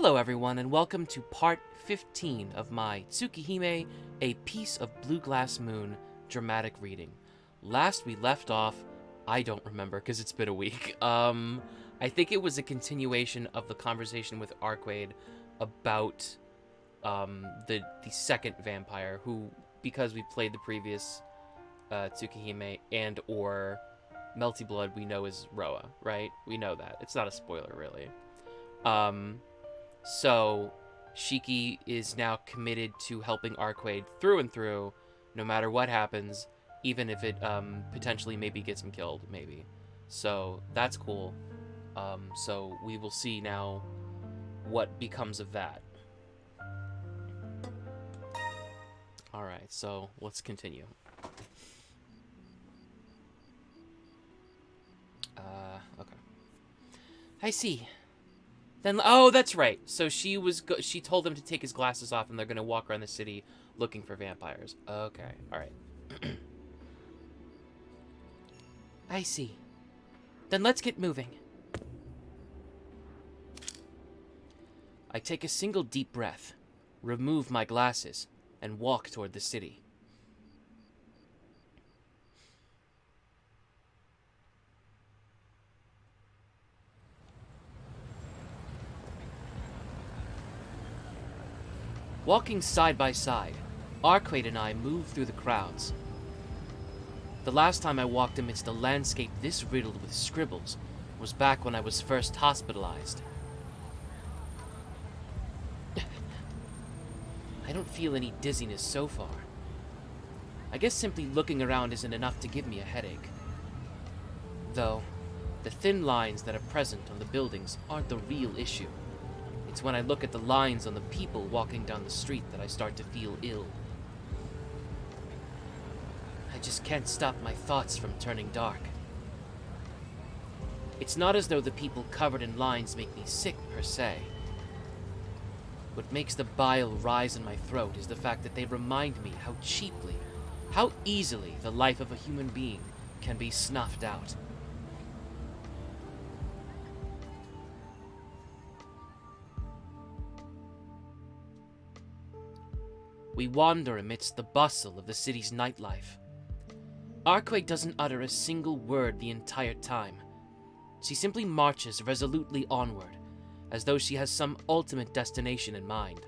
Hello everyone, and welcome to part 15 of my Tsukihime, A Piece of Blue Glass Moon dramatic reading. Last we left off, I don't remember because it's been a week. I think it was a continuation of the conversation with Arcueid about the second vampire who, because we played the previous Tsukihime and or Melty Blood, we know is Roa, right? We know that. It's not a spoiler, really. So Shiki is now committed to helping Arcueid through and through, no matter what happens, even if it potentially maybe gets him killed, maybe. So that's cool. So we will see now what becomes of that. Alright, so let's continue. Okay. I see. Then, oh, that's right. So she told him to take his glasses off, and they're gonna walk around the city looking for vampires. Okay, all right. I see. Then let's get moving. I take a single deep breath, remove my glasses, and walk toward the city. Walking side by side, Arcueid and I move through the crowds. The last time I walked amidst a landscape this riddled with scribbles was back when I was first hospitalized. I don't feel any dizziness so far. I guess simply looking around isn't enough to give me a headache. Though, the thin lines that are present on the buildings aren't the real issue. It's when I look at the lines on the people walking down the street that I start to feel ill. I just can't stop my thoughts from turning dark. It's not as though the people covered in lines make me sick per se. What makes the bile rise in my throat is the fact that they remind me how cheaply, how easily the life of a human being can be snuffed out. We wander amidst the bustle of the city's nightlife. Arcueid doesn't utter a single word the entire time. She simply marches resolutely onward, as though she has some ultimate destination in mind.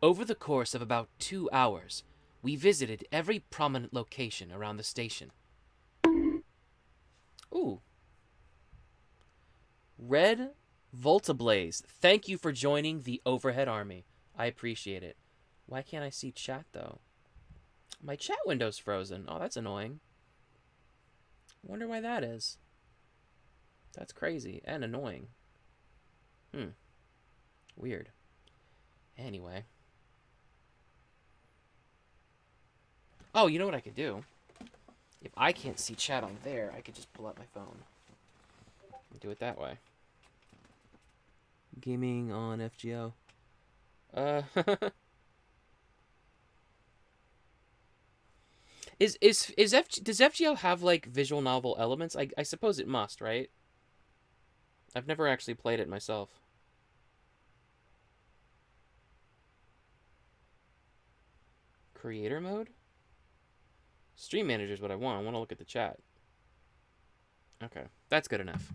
Over the course of about 2 hours, we visited every prominent location around the station. Ooh. Red Voltablaze, thank you for joining the Overhead Army. I appreciate it. Why can't I see chat, though? My chat window's frozen. Oh, that's annoying. I wonder why that is. That's crazy and annoying. Weird. Anyway. Oh, you know what I could do? If I can't see chat on there, I could just pull out my phone. Do it that way. Gaming on FGO. Does FGO have like visual novel elements? I suppose it must, right? I've never actually played it myself. Creator mode? Stream manager is what I want. I want to look at the chat. Okay, that's good enough.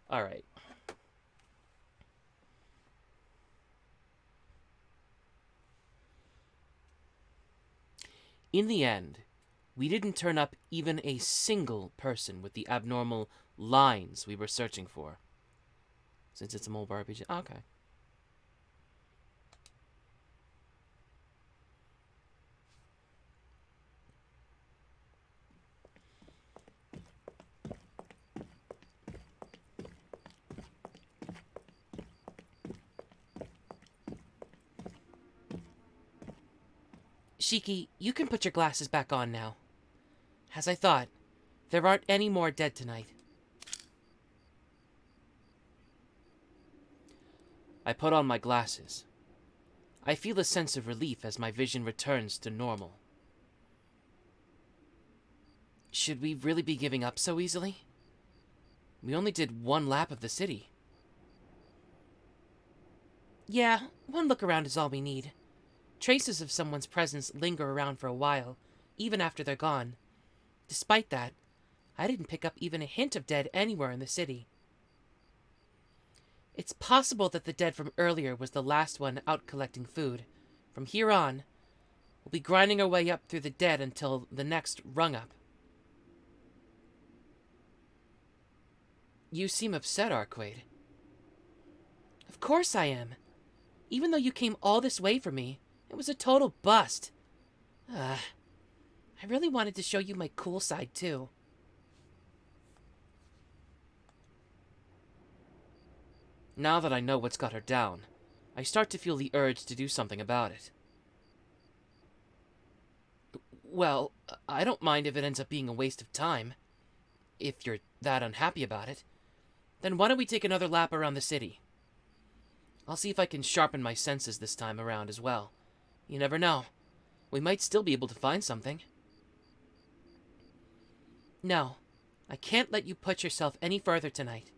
All right. In the end, we didn't turn up even a single person with the abnormal lines we were searching for. Since it's a mobile RPG. Okay. Shiki, you can put your glasses back on now. As I thought, there aren't any more dead tonight. I put on my glasses. I feel a sense of relief as my vision returns to normal. Should we really be giving up so easily? We only did one lap of the city. Yeah, one look around is all we need. Traces of someone's presence linger around for a while, even after they're gone. Despite that, I didn't pick up even a hint of dead anywhere in the city. It's possible that the dead from earlier was the last one out collecting food. From here on, we'll be grinding our way up through the dead until the next rung up. You seem upset, Arcueid. Of course I am. Even though you came all this way for me, it was a total bust. I really wanted to show you my cool side, too. Now that I know what's got her down, I start to feel the urge to do something about it. Well, I don't mind if it ends up being a waste of time. If you're that unhappy about it, then why don't we take another lap around the city? I'll see if I can sharpen my senses this time around as well. You never know. We might still be able to find something. No, I can't let you put yourself any further tonight.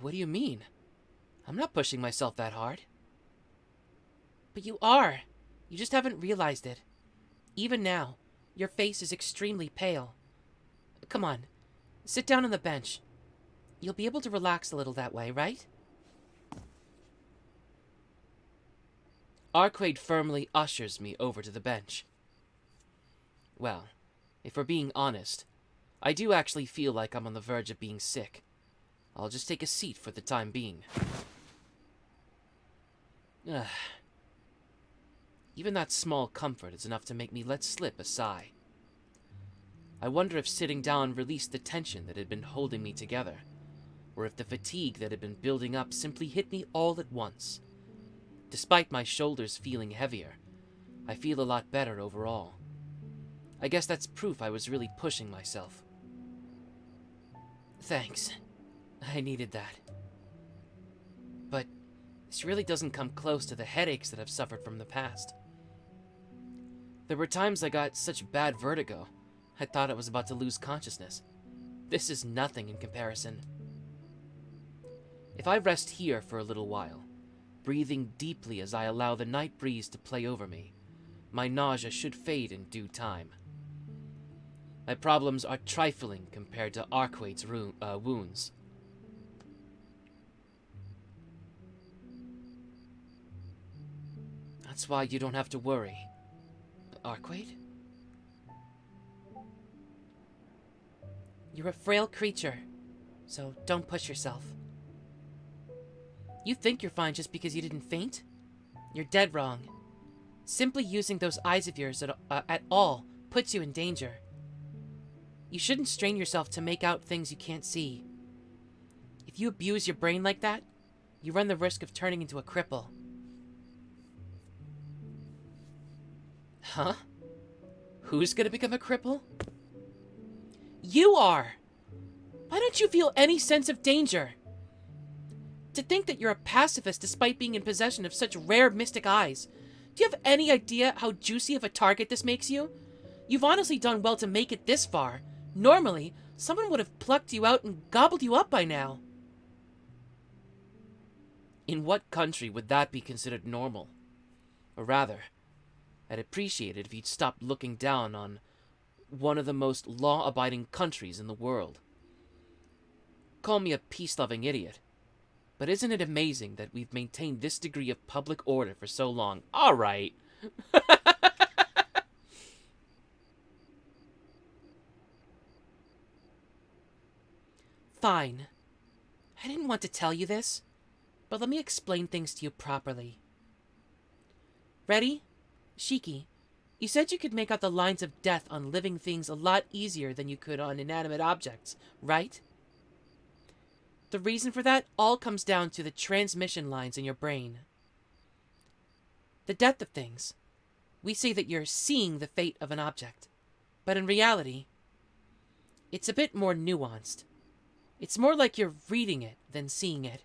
What do you mean? I'm not pushing myself that hard. But you are. You just haven't realized it. Even now, your face is extremely pale. Come on, sit down on the bench. You'll be able to relax a little that way, right? Arcueid firmly ushers me over to the bench. Well, if we're being honest, I do actually feel like I'm on the verge of being sick. I'll just take a seat for the time being. Even that small comfort is enough to make me let slip a sigh. I wonder if sitting down released the tension that had been holding me together, or if the fatigue that had been building up simply hit me all at once. Despite my shoulders feeling heavier, I feel a lot better overall. I guess that's proof I was really pushing myself. Thanks. I needed that. But this really doesn't come close to the headaches that I've suffered from the past. There were times I got such bad vertigo, I thought I was about to lose consciousness. This is nothing in comparison. If I rest here for a little while, breathing deeply as I allow the night breeze to play over me, my nausea should fade in due time. My problems are trifling compared to Arcueid's wounds. That's why you don't have to worry. Arcueid? You're a frail creature, so don't push yourself. You think you're fine just because you didn't faint? You're dead wrong. Simply using those eyes of yours at all puts you in danger. You shouldn't strain yourself to make out things you can't see. If you abuse your brain like that, you run the risk of turning into a cripple. Huh? Who's gonna become a cripple? You are! Why don't you feel any sense of danger? To think that you're a pacifist despite being in possession of such rare mystic eyes. Do you have any idea how juicy of a target this makes you? You've honestly done well to make it this far. Normally, someone would have plucked you out and gobbled you up by now. In what country would that be considered normal? Or rather, I'd appreciate it if you'd stop looking down on one of the most law-abiding countries in the world. Call me a peace-loving idiot, but isn't it amazing that we've maintained this degree of public order for so long? All right. Fine. I didn't want to tell you this, but let me explain things to you properly. Ready? Shiki, you said you could make out the lines of death on living things a lot easier than you could on inanimate objects, right? The reason for that all comes down to the transmission lines in your brain. The death of things. We say that you're seeing the fate of an object, but in reality, it's a bit more nuanced. It's more like you're reading it than seeing it.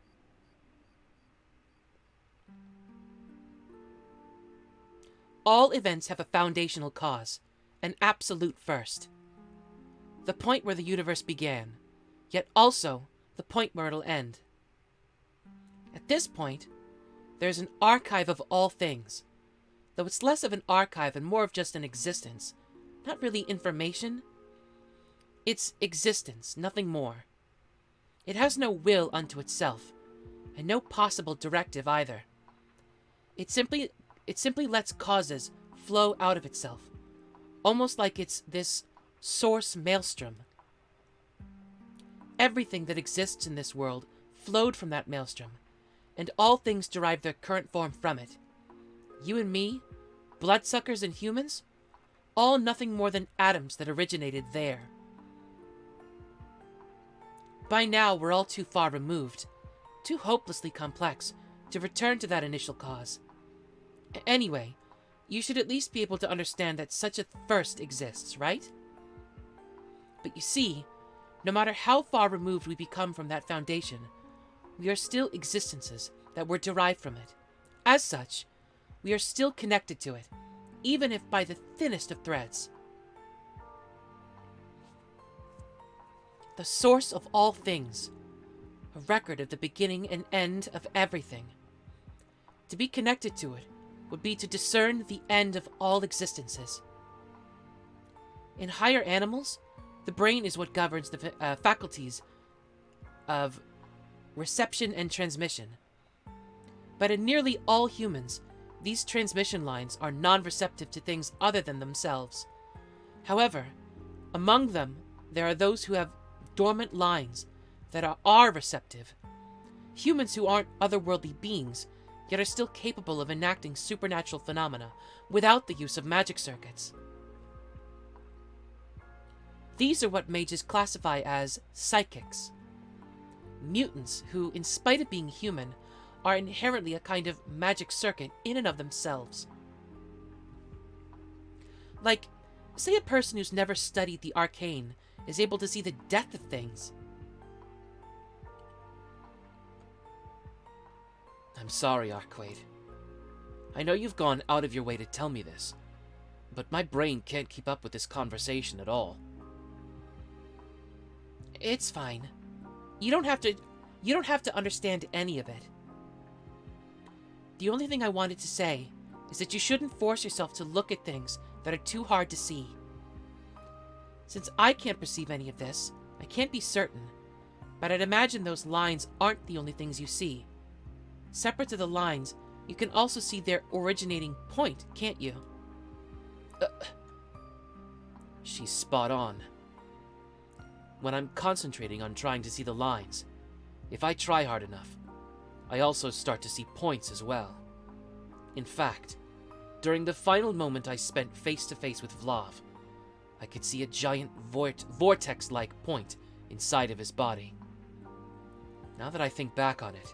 All events have a foundational cause, an absolute first. The point where the universe began, yet also the point where it'll end. At this point, there's an archive of all things, though it's less of an archive and more of just an existence. Not really information. It's existence, nothing more. It has no will unto itself, and no possible directive either. It simply lets causes flow out of itself, almost like it's this source maelstrom. Everything that exists in this world flowed from that maelstrom, and all things derive their current form from it. You and me, bloodsuckers and humans, all nothing more than atoms that originated there. By now, we're all too far removed, too hopelessly complex, to return to that initial cause. Anyway, you should at least be able to understand that such a first exists, right? But you see, no matter how far removed we become from that foundation, we are still existences that were derived from it. As such, we are still connected to it, even if by the thinnest of threads. The source of all things, a record of the beginning and end of everything. To be connected to it would be to discern the end of all existences. In higher animals, the brain is what governs the faculties of reception and transmission. But in nearly all humans, these transmission lines are non-receptive to things other than themselves. However, among them, there are those who have dormant lines that are receptive. Humans who aren't otherworldly beings, yet are still capable of enacting supernatural phenomena without the use of magic circuits. These are what mages classify as psychics. Mutants who, in spite of being human, are inherently a kind of magic circuit in and of themselves. Like, say a person who's never studied the arcane is able to see the depth of things. I'm sorry, Arcueid. I know you've gone out of your way to tell me this, but my brain can't keep up with this conversation at all. It's fine. You don't have to understand any of it. The only thing I wanted to say is that you shouldn't force yourself to look at things that are too hard to see. Since I can't perceive any of this, I can't be certain, but I'd imagine those lines aren't the only things you see. Separate to the lines, you can also see their originating point, can't you? She's spot on. When I'm concentrating on trying to see the lines, if I try hard enough, I also start to see points as well. In fact, during the final moment I spent face to face with Vlav, I could see a giant vortex-like point inside of his body. Now that I think back on it,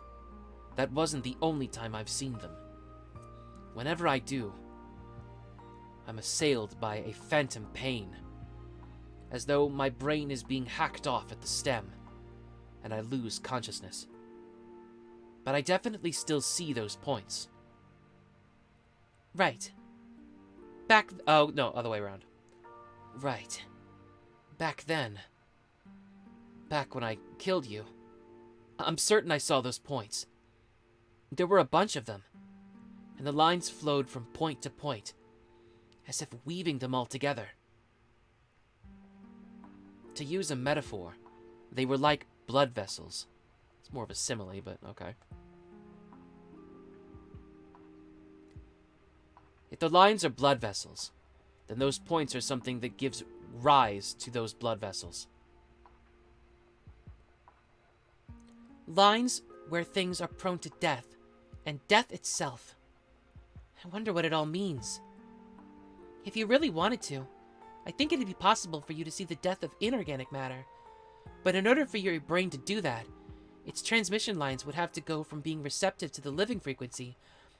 that wasn't the only time I've seen them. Whenever I do, I'm assailed by a phantom pain, as though my brain is being hacked off at the stem, and I lose consciousness. But I definitely still see those points. Right. Oh, no, other way around. Right. Back then. Back when I killed you. I'm certain I saw those points. There were a bunch of them, and the lines flowed from point to point, as if weaving them all together. To use a metaphor, they were like blood vessels. It's more of a simile, but okay. If the lines are blood vessels, then those points are something that gives rise to those blood vessels. Lines where things are prone to death, and death itself. I wonder what it all means. If you really wanted to, I think it'd be possible for you to see the death of inorganic matter. But in order for your brain to do that, its transmission lines would have to go from being receptive to the living frequency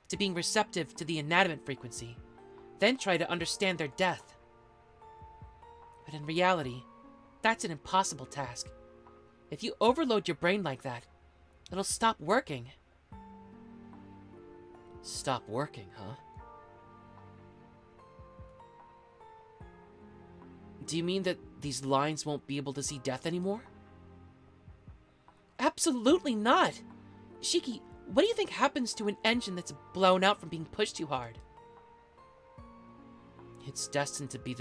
to being receptive to the inanimate frequency, then try to understand their death. But in reality, that's an impossible task. If you overload your brain like that, it'll stop working. Stop working, huh? Do you mean that these lines won't be able to see death anymore? Absolutely not! Shiki, what do you think happens to an engine that's blown out from being pushed too hard? It's destined to be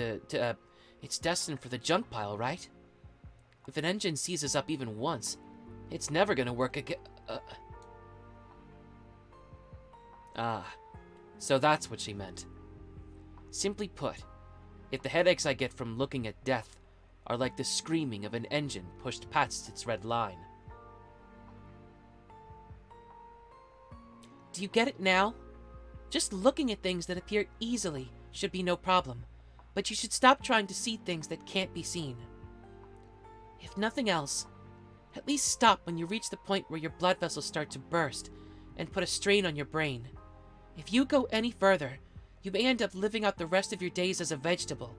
it's destined for the junk pile, right? If an engine seizes up even once, it's never gonna work again. So that's what she meant. Simply put, if the headaches I get from looking at death are like the screaming of an engine pushed past its red line. Do you get it now? Just looking at things that appear easily should be no problem, but you should stop trying to see things that can't be seen. If nothing else, at least stop when you reach the point where your blood vessels start to burst and put a strain on your brain. If you go any further, you may end up living out the rest of your days as a vegetable.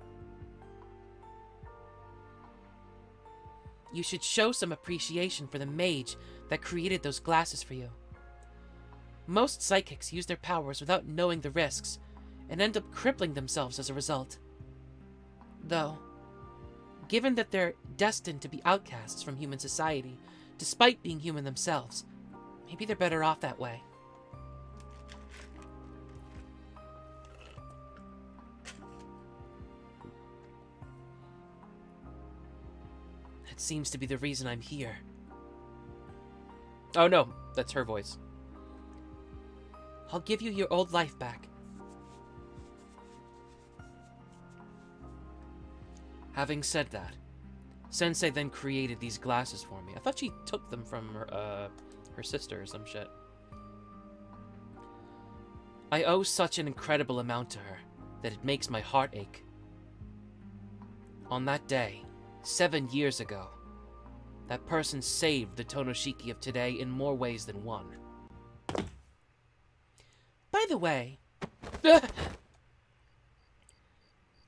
You should show some appreciation for the mage that created those glasses for you. Most psychics use their powers without knowing the risks, and end up crippling themselves as a result. Though, given that they're destined to be outcasts from human society, despite being human themselves, maybe they're better off that way. That seems to be the reason I'm here. Oh no, that's her voice. I'll give you your old life back. Having said that, Sensei then created these glasses for me. I thought she took them from her sister or some shit. I owe such an incredible amount to her that it makes my heart ache. On that day, 7 years ago, that person saved the Tohno of today in more ways than one. By the way...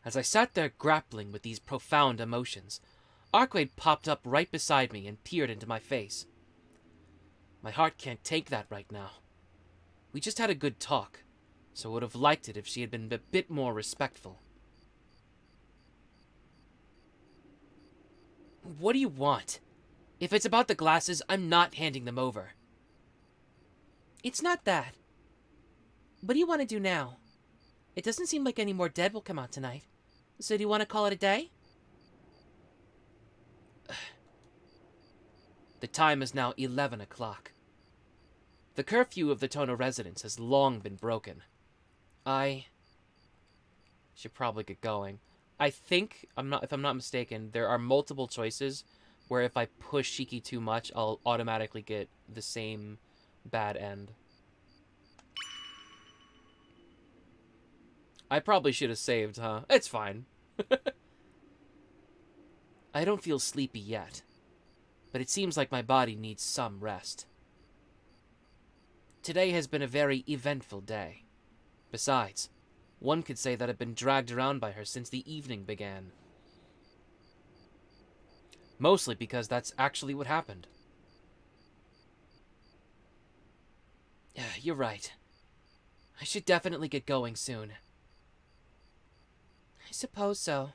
As I sat there grappling with these profound emotions, Arcueid popped up right beside me and peered into my face. My heart can't take that right now. We just had a good talk, so I would have liked it if she had been a bit more respectful. What do you want? If it's about the glasses, I'm not handing them over. It's not that. What do you want to do now? It doesn't seem like any more dead will come out tonight. So do you want to call it a day? The time is now 11 o'clock. The curfew of the Tohno residence has long been broken. I should probably get going. I think, if I'm not mistaken, there are multiple choices where if I push Shiki too much, I'll automatically get the same bad end. I probably should have saved, huh? It's fine. I don't feel sleepy yet, but it seems like my body needs some rest. Today has been a very eventful day. Besides, one could say that I've been dragged around by her since the evening began. Mostly because that's actually what happened. You're right. I should definitely get going soon. I suppose so.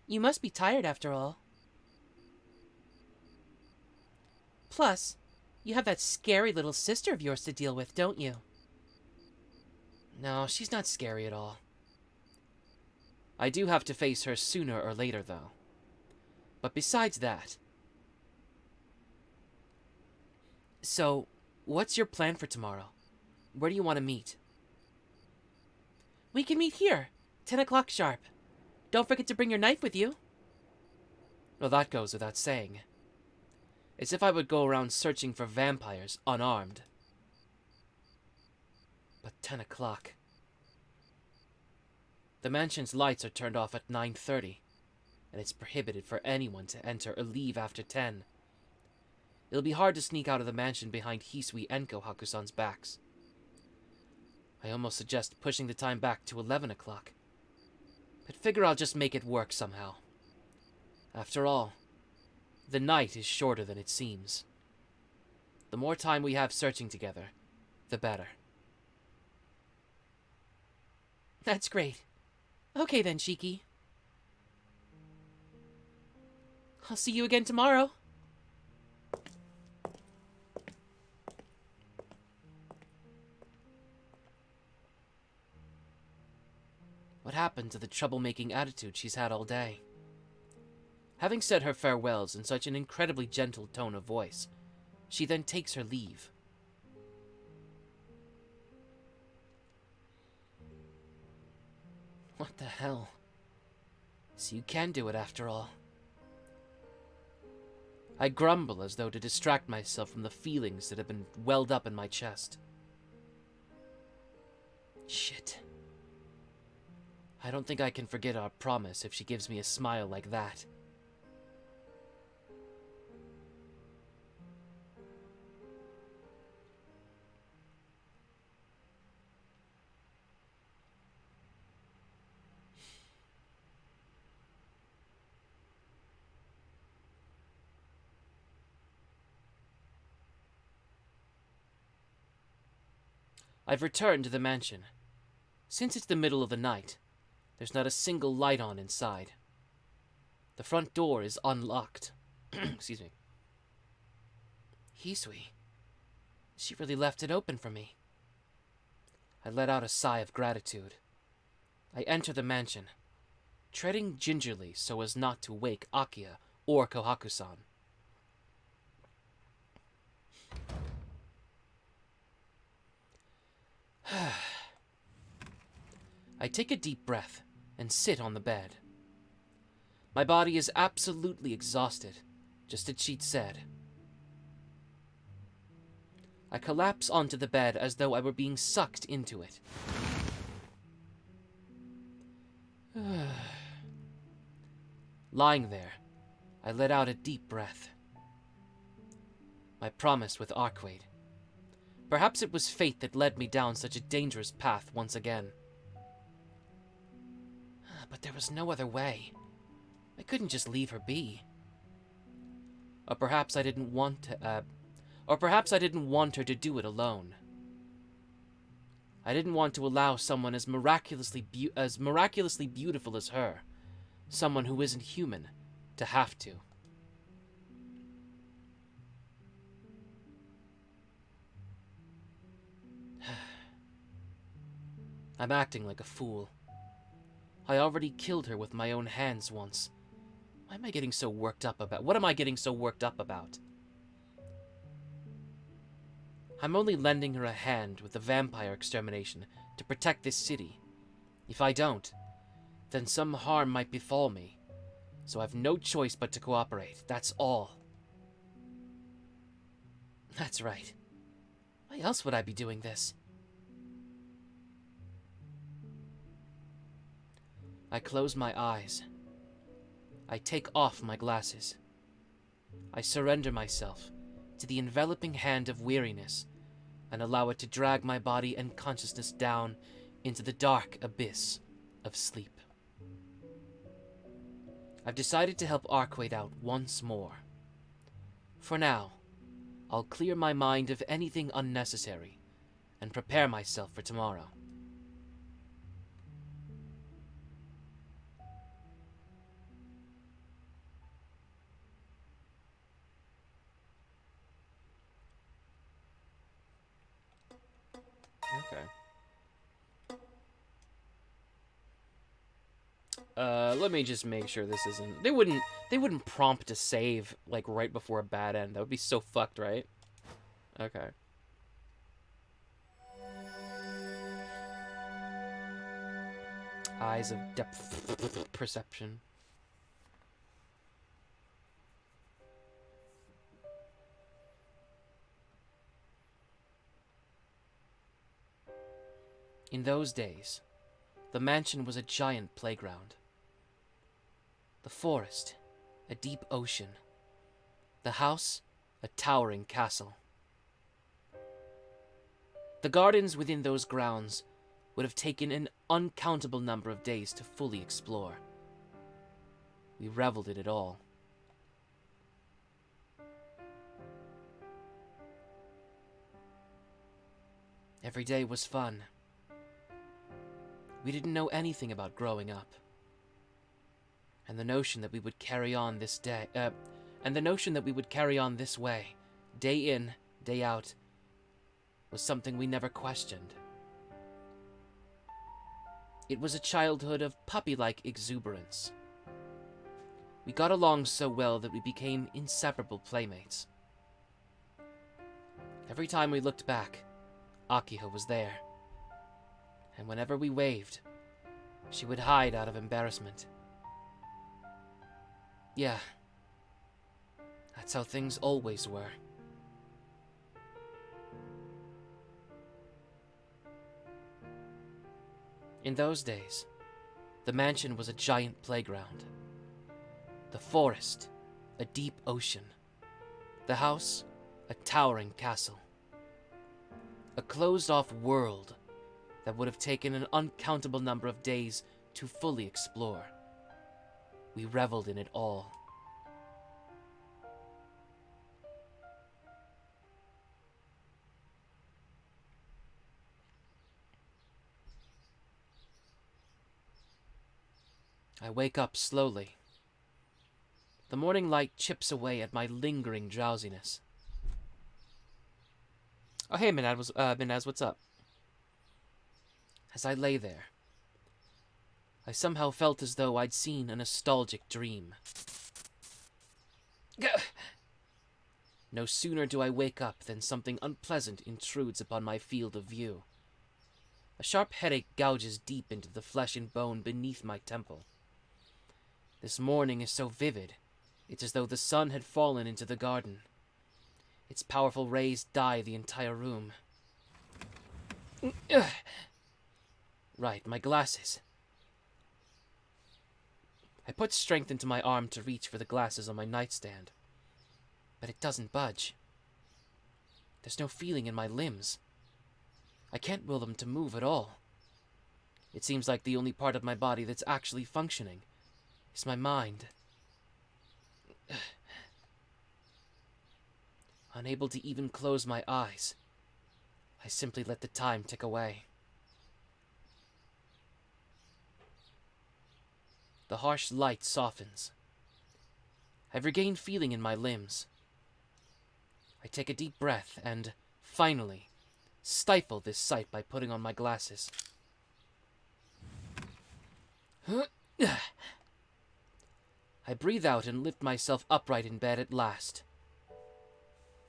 You must be tired after all. Plus, you have that scary little sister of yours to deal with, don't you? No, she's not scary at all. I do have to face her sooner or later, though. But besides that... So, what's your plan for tomorrow? Where do you want to meet? We can meet here, 10 o'clock sharp. Don't forget to bring your knife with you. Well, that goes without saying. As if I would go around searching for vampires unarmed. But 10 o'clock. The mansion's lights are turned off at 9:30, and it's prohibited for anyone to enter or leave after 10. It'll be hard to sneak out of the mansion behind Hisui Enko Hakusan's backs. I almost suggest pushing the time back to 11 o'clock. But figure I'll just make it work somehow. After all, the night is shorter than it seems. The more time we have searching together, the better. That's great. Okay then, Shiki. I'll see you again tomorrow. What happened to the troublemaking attitude she's had all day? Having said her farewells in such an incredibly gentle tone of voice, she then takes her leave. What the hell? So you can do it after all. I grumble as though to distract myself from the feelings that have been welled up in my chest. Shit. I don't think I can forget our promise if she gives me a smile like that. I've returned to the mansion. Since it's the middle of the night, there's not a single light on inside. The front door is unlocked. Excuse me. Hisui. She really left it open for me. I let out a sigh of gratitude. I enter the mansion, treading gingerly so as not to wake Akia or Kohaku-san. I take a deep breath and sit on the bed. My body is absolutely exhausted, just as she'd said. I collapse onto the bed as though I were being sucked into it. Lying there, I let out a deep breath. My promise with Arcueid. Perhaps it was fate that led me down such a dangerous path once again. But there was no other way. I couldn't just leave her be. Or perhaps I didn't want her to do it alone. I didn't want to allow someone as miraculously beautiful as her, someone who isn't human, to have to. I'm acting like a fool. I already killed her with my own hands once. Why am I getting so worked up about? What am I getting so worked up about? I'm only lending her a hand with the vampire extermination to protect this city. If I don't, then some harm might befall me. So I've no choice but to cooperate. That's all. That's right. Why else would I be doing this? I close my eyes. I take off my glasses. I surrender myself to the enveloping hand of weariness and allow it to drag my body and consciousness down into the dark abyss of sleep. I've decided to help Arcueid out once more. For now, I'll clear my mind of anything unnecessary and prepare myself for tomorrow. Okay. Let me just make sure this isn't... They wouldn't prompt a save, like, right before a bad end. That would be so fucked, right? Okay. Eyes of depth perception. In those days, the mansion was a giant playground. The forest, a deep ocean. The house, a towering castle. The gardens within those grounds would have taken an uncountable number of days to fully explore. We reveled in it all. Every day was fun. We didn't know anything about growing up. And the notion that we would carry on this day, and the notion that we would carry on this way, day in, day out, was something we never questioned. It was a childhood of puppy-like exuberance. We got along so well that we became inseparable playmates. Every time we looked back, Akiha was there. And whenever we waved, she would hide out of embarrassment. Yeah, that's how things always were. In those days, the mansion was a giant playground. The forest, a deep ocean. The house, a towering castle. A closed-off world that would have taken an uncountable number of days to fully explore. We reveled in it all. I wake up slowly. The morning light chips away at my lingering drowsiness. Oh, hey, Minaz, what's up? As I lay there, I somehow felt as though I'd seen a nostalgic dream. No sooner do I wake up than something unpleasant intrudes upon my field of view. A sharp headache gouges deep into the flesh and bone beneath my temple. This morning is so vivid, it's as though the sun had fallen into the garden. Its powerful rays dye the entire room. Right, my glasses. I put strength into my arm to reach for the glasses on my nightstand, but it doesn't budge. There's no feeling in my limbs. I can't will them to move at all. It seems like the only part of my body that's actually functioning is my mind. Unable to even close my eyes, I simply let the time tick away. The harsh light softens. I've regained feeling in my limbs. I take a deep breath and, finally, stifle this sight by putting on my glasses. I breathe out and lift myself upright in bed at last.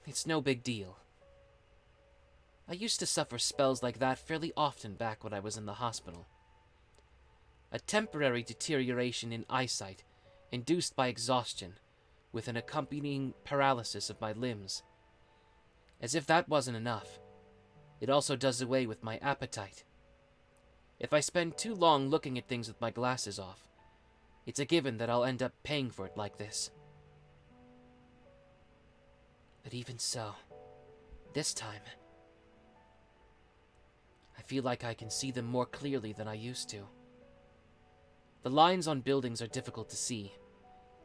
It's no big deal. I used to suffer spells like that fairly often back when I was in the hospital. A temporary deterioration in eyesight, induced by exhaustion, with an accompanying paralysis of my limbs. As if that wasn't enough, it also does away with my appetite. If I spend too long looking at things with my glasses off, it's a given that I'll end up paying for it like this. But even so, this time, I feel like I can see them more clearly than I used to. The lines on buildings are difficult to see,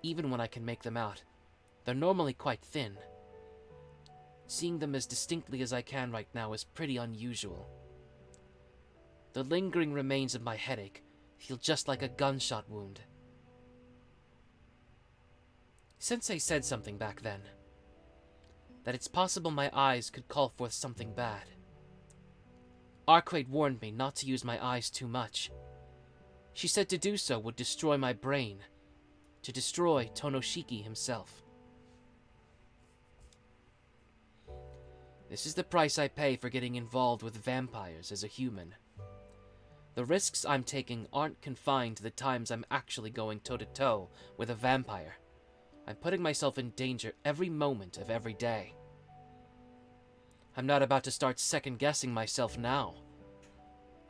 even when I can make them out. They're normally quite thin. Seeing them as distinctly as I can right now is pretty unusual. The lingering remains of my headache feel just like a gunshot wound. Sensei said something back then, that it's possible my eyes could call forth something bad. Arcueid warned me not to use my eyes too much. She said to do so would destroy my brain, to destroy Tohno himself. This is the price I pay for getting involved with vampires as a human. The risks I'm taking aren't confined to the times I'm actually going toe-to-toe with a vampire. I'm putting myself in danger every moment of every day. I'm not about to start second-guessing myself now.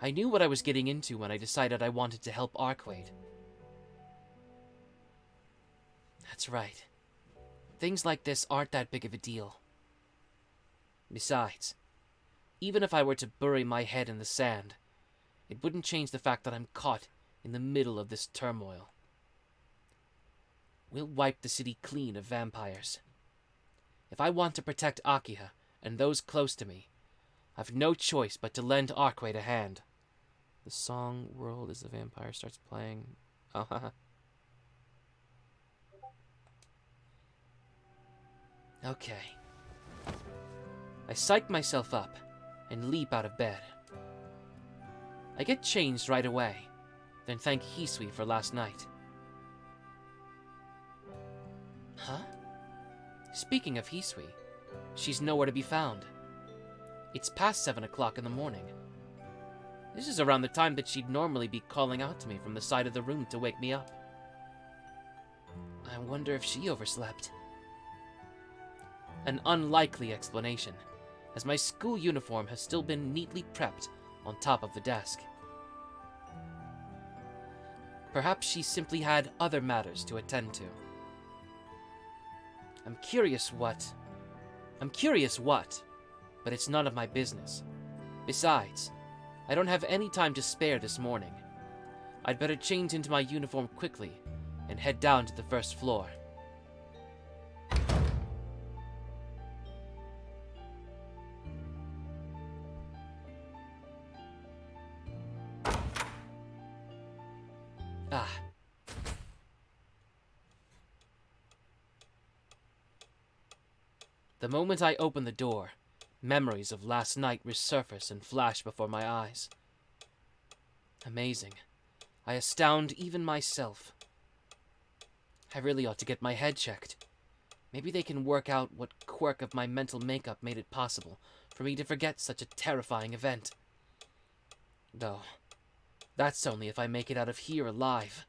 I knew what I was getting into when I decided I wanted to help Arcueid. That's right. Things like this aren't that big of a deal. Besides, even if I were to bury my head in the sand, it wouldn't change the fact that I'm caught in the middle of this turmoil. We'll wipe the city clean of vampires. If I want to protect Akiha and those close to me, I've no choice but to lend Arcueid a hand. The song World as the Vampire starts playing. Oh, haha. Okay. I psych myself up and leap out of bed. I get changed right away, then thank Hisui for last night. Huh? Speaking of Hisui, she's nowhere to be found. It's past 7 o'clock in the morning. This is around the time that she'd normally be calling out to me from the side of the room to wake me up. I wonder if she overslept. An unlikely explanation, as my school uniform has still been neatly prepped on top of the desk. Perhaps she simply had other matters to attend to. I'm curious what, but it's none of my business. Besides, I don't have any time to spare this morning. I'd better change into my uniform quickly and head down to the first floor. Ah. The moment I open the door, memories of last night resurface and flash before my eyes. Amazing. I astound even myself. I really ought to get my head checked. Maybe they can work out what quirk of my mental makeup made it possible for me to forget such a terrifying event. Though, that's only if I make it out of here alive.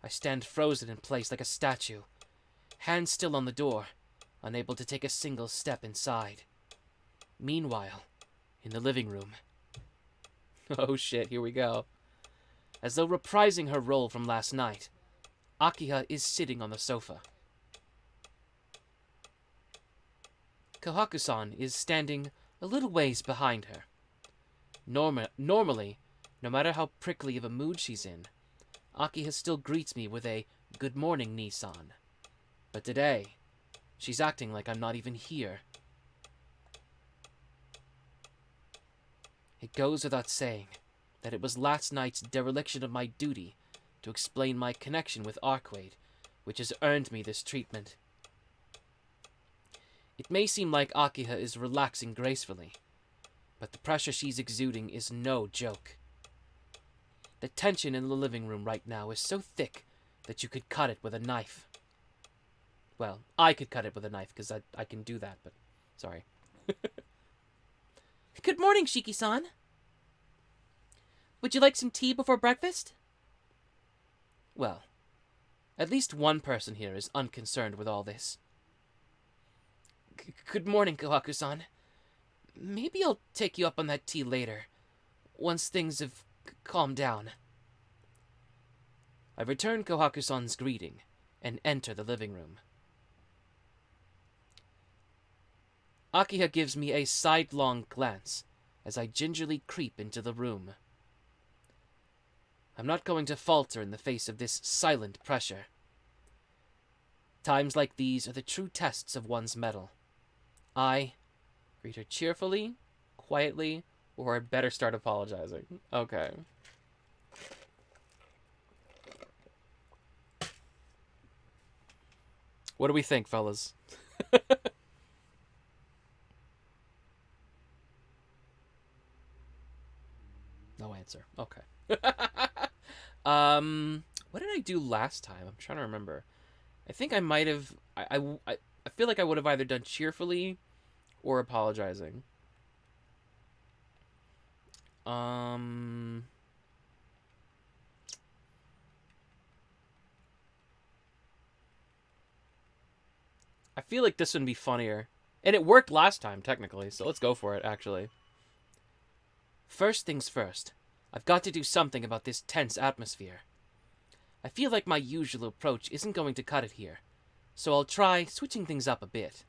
I stand frozen in place like a statue, hands still on the door, unable to take a single step inside. Meanwhile, in the living room. Oh shit, here we go. As though reprising her role from last night, Akiha is sitting on the sofa. Kohaku-san is standing a little ways behind her. Normally, no matter how prickly of a mood she's in, Akiha still greets me with a "Good morning, Ni-san." But today, she's acting like I'm not even here. It goes without saying that it was last night's dereliction of my duty to explain my connection with Arcueid, which has earned me this treatment. It may seem like Akiha is relaxing gracefully, but the pressure she's exuding is no joke. The tension in the living room right now is so thick that you could cut it with a knife. Well, I could cut it with a knife, because I can do that, but sorry. Good morning, Shiki-san. Would you like some tea before breakfast? Well, at least one person here is unconcerned with all this. Good morning, Kohaku-san. Maybe I'll take you up on that tea later, once things have calmed down. I return Kohaku-san's greeting and enter the living room. Akiha gives me a sidelong glance as I gingerly creep into the room. I'm not going to falter in the face of this silent pressure. Times like these are the true tests of one's mettle. I greet her cheerfully, quietly, or I'd better start apologizing. Okay. What do we think, fellas? No answer. Okay. What did I do last time? I'm trying to remember. I think I might have... I feel like I would have either done cheerfully or apologizing. I feel like this would be funnier. And it worked last time, technically, so let's go for it, actually. First things first, I've got to do something about this tense atmosphere. I feel like my usual approach isn't going to cut it here, so I'll try switching things up a bit.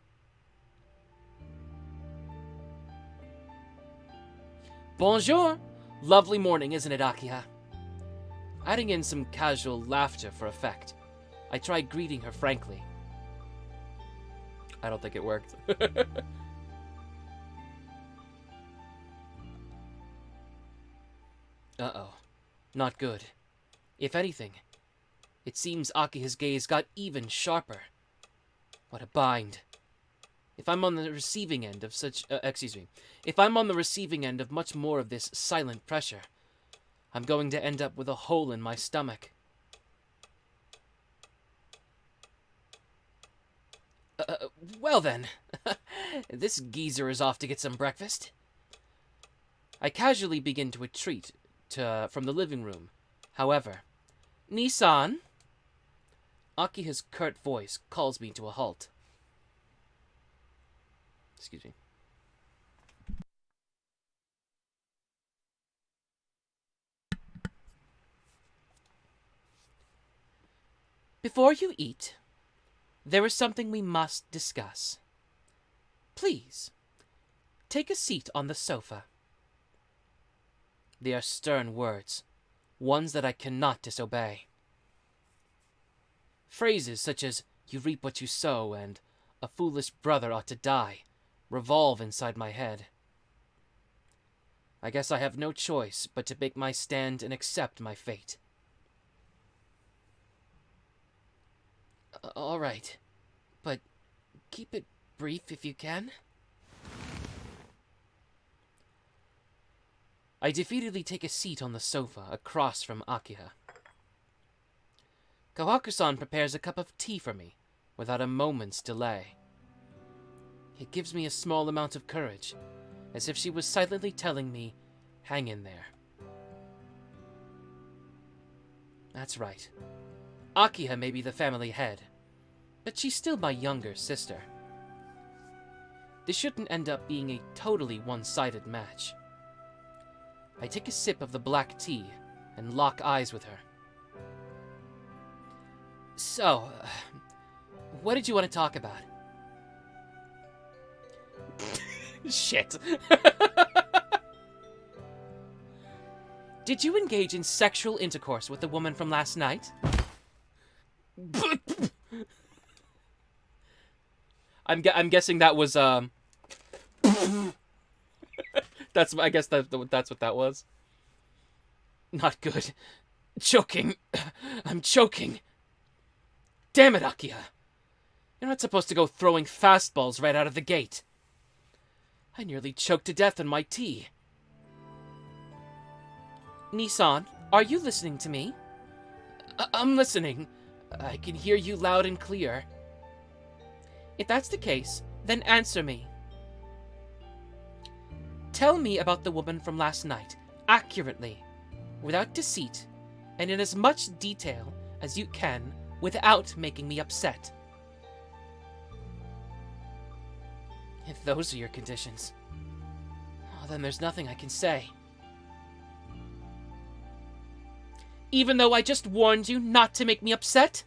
Bonjour! Lovely morning, isn't it, Akiha? Adding in some casual laughter for effect, I tried greeting her frankly. I don't think it worked. Uh-oh. Not good. If anything, it seems Akiha's gaze got even sharper. What a bind. If I'm on the receiving end of such... If I'm on the receiving end of much more of this silent pressure, I'm going to end up with a hole in my stomach. Well then, this geezer is off to get some breakfast. I casually begin to retreat from the living room. However, Nissan? Akiha's curt voice calls me to a halt. Excuse me. Before you eat, there is something we must discuss. Please, take a seat on the sofa. They are stern words, ones that I cannot disobey. Phrases such as, "you reap what you sow," and "a foolish brother ought to die," revolve inside my head. I guess I have no choice but to make my stand and accept my fate. All right, but keep it brief if you can. I defeatedly take a seat on the sofa across from Akiha. Kawaku-san prepares a cup of tea for me without a moment's delay. It gives me a small amount of courage, as if she was silently telling me, hang in there. That's right. Akiha may be the family head, but she's still my younger sister. This shouldn't end up being a totally one-sided match. I take a sip of the black tea and lock eyes with her. So, what did you want to talk about? Shit. Did you engage in sexual intercourse with the woman from last night? I'm guessing that was I guess that's what that was. Not good. Choking. I'm choking. Damn it, Akiha. You're not supposed to go throwing fastballs right out of the gate. I nearly choked to death on my tea. Nissan, are you listening to me? I'm listening. I can hear you loud and clear. If that's the case, then answer me. Tell me about the woman from last night, accurately, without deceit, and in as much detail as you can, without making me upset. If those are your conditions, then there's nothing I can say. Even though I just warned you not to make me upset?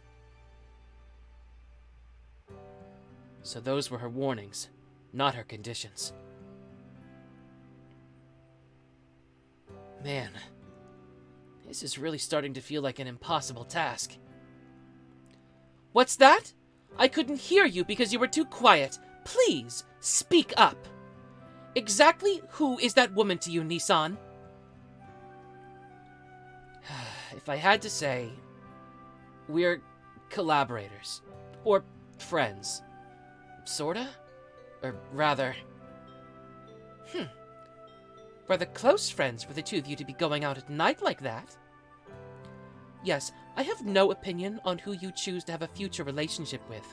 So those were her warnings, not her conditions. Man, this is really starting to feel like an impossible task. What's that? I couldn't hear you because you were too quiet. Please, speak up. Exactly who is that woman to you, Nissan? If I had to say, we're collaborators. Or friends. Sorta? Or rather... Rather close friends for the two of you to be going out at night like that. Yes, I have no opinion on who you choose to have a future relationship with.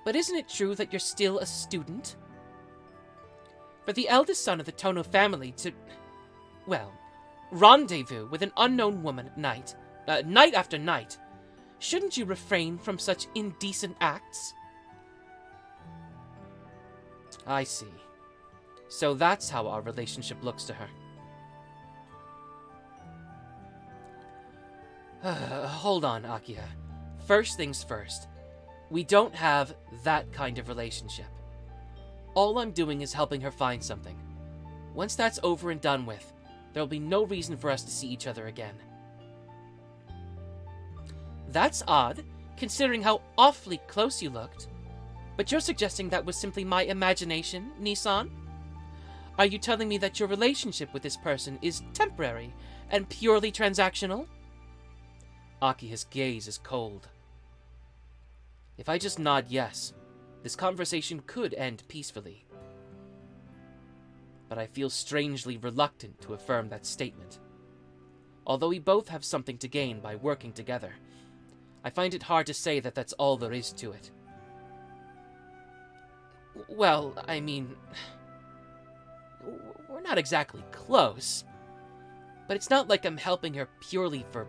But isn't it true that you're still a student? For the eldest son of the Tohno family to... well, rendezvous with an unknown woman at night, night after night, shouldn't you refrain from such indecent acts? I see. So that's how our relationship looks to her. Hold on, Akiha. First things first. We don't have that kind of relationship. All I'm doing is helping her find something. Once that's over and done with, there'll be no reason for us to see each other again. That's odd, considering how awfully close you looked. But you're suggesting that was simply my imagination, Nissan? Are you telling me that your relationship with this person is temporary and purely transactional? Akiha's gaze is cold. If I just nod yes, this conversation could end peacefully. But I feel strangely reluctant to affirm that statement. Although we both have something to gain by working together, I find it hard to say that that's all there is to it. Well, I mean, we're not exactly close, but it's not like I'm helping her purely for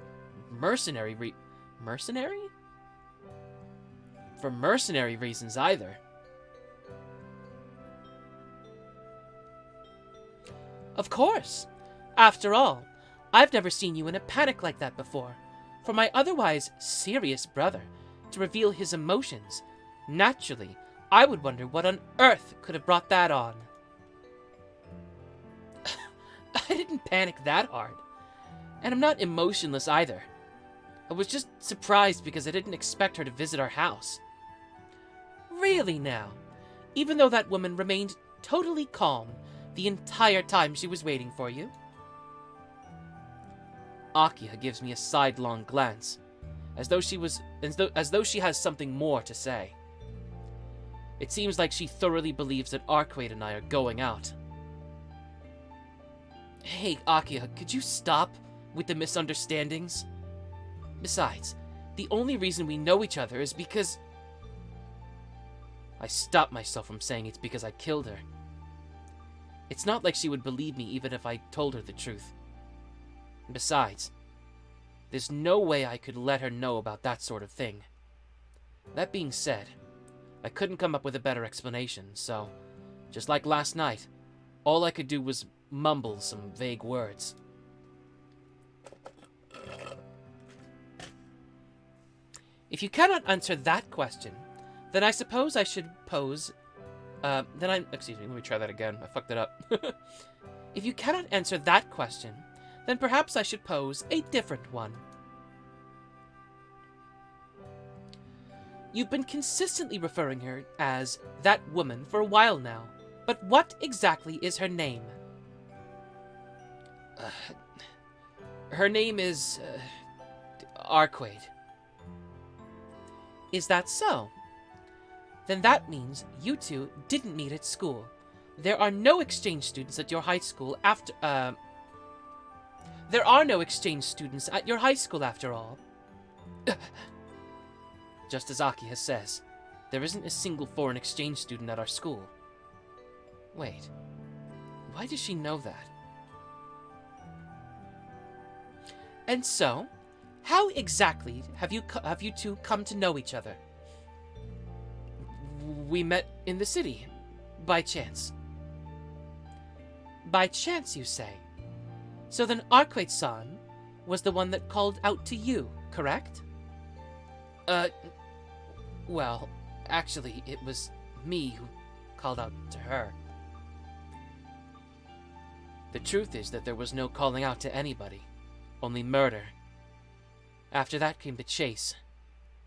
mercenary For mercenary reasons either. Of course. After all, I've never seen you in a panic like that before. For my otherwise serious brother to reveal his emotions, naturally, I would wonder what on earth could have brought that on. I didn't panic that hard. And I'm not emotionless either. I was just surprised because I didn't expect her to visit our house. Really now, even though that woman remained totally calm the entire time she was waiting for you? Akiha gives me a sidelong glance, as though she has something more to say. It seems like she thoroughly believes that Arcueid and I are going out. Hey, Akiha, could you stop with the misunderstandings? Besides, the only reason we know each other is because... I stopped myself from saying it's because I killed her. It's not like she would believe me even if I told her the truth. Besides, there's no way I could let her know about that sort of thing. That being said, I couldn't come up with a better explanation, so, just like last night, all I could do was mumble some vague words. If you cannot answer that question, then I suppose I should pose... Excuse me, let me try that again. I fucked it up. If you cannot answer that question, then perhaps I should pose a different one. You've been consistently referring her as that woman for a while now, but what exactly is her name? Her name is... Arcueid. Is that so? Then that means you two didn't meet at school. There are no exchange students at your high school after... There are no exchange students at your high school after all. Just as Akiha says, there isn't a single foreign exchange student at our school. Wait, why does she know that? And so, how exactly have you two come to know each other? We met in the city, by chance. By chance, you say? So then Arcueid-san was the one that called out to you, correct? Well, actually, it was me who called out to her. The truth is that there was no calling out to anybody, only murder. After that came the chase.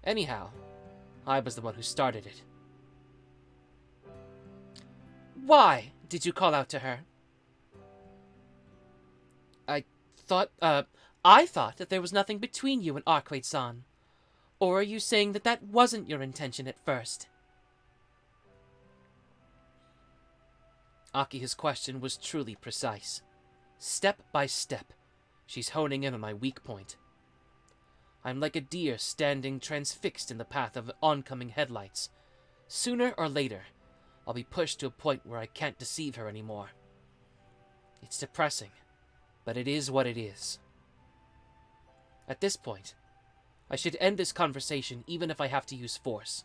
Anyhow, I was the one who started it. Why did you call out to her? I thought that there was nothing between you and Arcueid-san. Or are you saying that that wasn't your intention at first? Akiha's question was truly precise. Step by step, she's honing in on my weak point. I'm like a deer standing transfixed in the path of oncoming headlights. Sooner or later, I'll be pushed to a point where I can't deceive her anymore. It's depressing, but it is what it is. At this point, I should end this conversation even if I have to use force.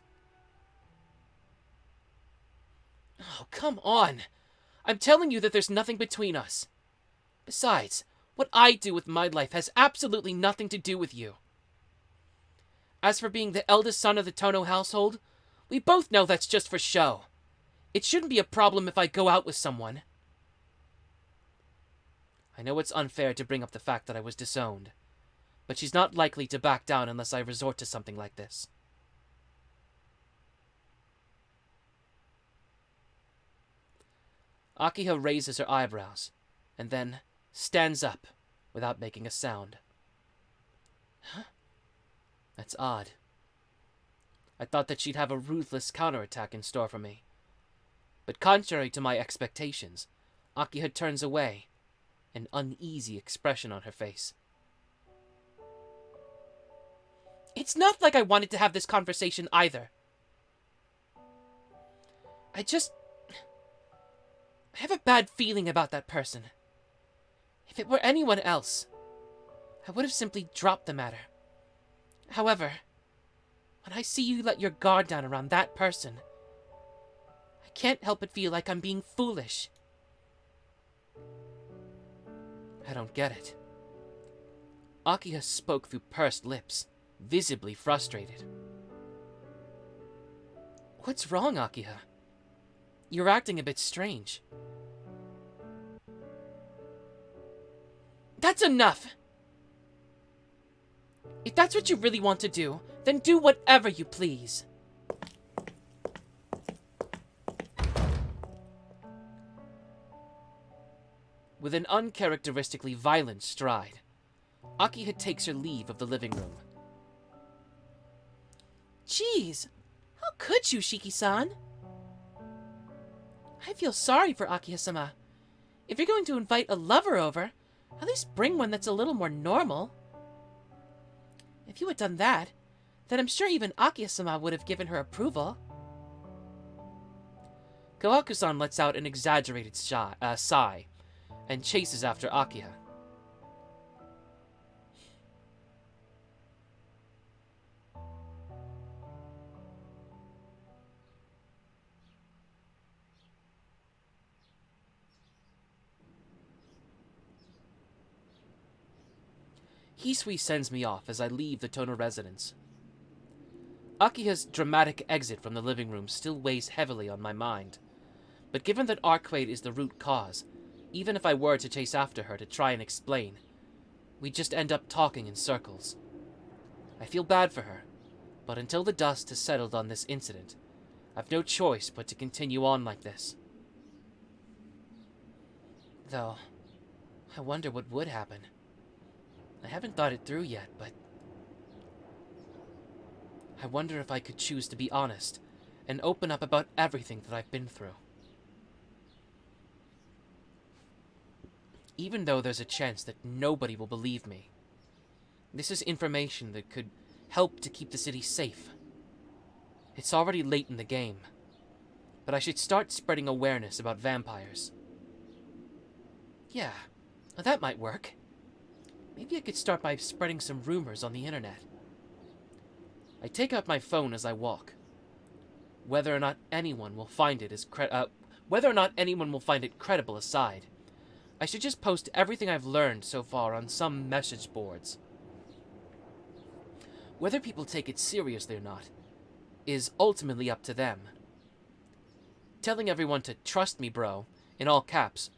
Oh, come on! I'm telling you that there's nothing between us. Besides, what I do with my life has absolutely nothing to do with you. As for being the eldest son of the Tohno household, we both know that's just for show. It shouldn't be a problem if I go out with someone. I know it's unfair to bring up the fact that I was disowned, but she's not likely to back down unless I resort to something like this. Akiha raises her eyebrows, and then stands up without making a sound. Huh? That's odd. I thought that she'd have a ruthless counterattack in store for me. But contrary to my expectations, Akiha turns away, an uneasy expression on her face. It's not like I wanted to have this conversation either. I have a bad feeling about that person. If it were anyone else, I would have simply dropped the matter. However, when I see you let your guard down around that person, I can't help but feel like I'm being foolish. I don't get it. Akiha spoke through pursed lips, visibly frustrated. What's wrong, Akiha? You're acting a bit strange. That's enough! If that's what you really want to do, then do whatever you please. With an uncharacteristically violent stride, Akiha takes her leave of the living room. Jeez, how could you, Shiki-san? I feel sorry for Akiha-sama. If you're going to invite a lover over, at least bring one that's a little more normal. If you had done that, then I'm sure even Akiha-sama would have given her approval. Kawaku-san lets out an exaggerated sigh and chases after Akiha. Hisui sends me off as I leave the Tohno residence. Akiha's dramatic exit from the living room still weighs heavily on my mind, but given that Arcueid is the root cause, even if I were to chase after her to try and explain, we'd just end up talking in circles. I feel bad for her, but until the dust has settled on this incident, I've no choice but to continue on like this. Though, I wonder what would happen. I haven't thought it through yet, but I wonder if I could choose to be honest and open up about everything that I've been through. Even though there's a chance that nobody will believe me, this is information that could help to keep the city safe. It's already late in the game, but I should start spreading awareness about vampires. Yeah, that might work. Maybe I could start by spreading some rumors on the internet. I take out my phone as I walk. Whether or not anyone will find it credible aside, I should just post everything I've learned so far on some message boards. Whether people take it seriously or not is ultimately up to them. Telling everyone to trust me, bro, in all caps,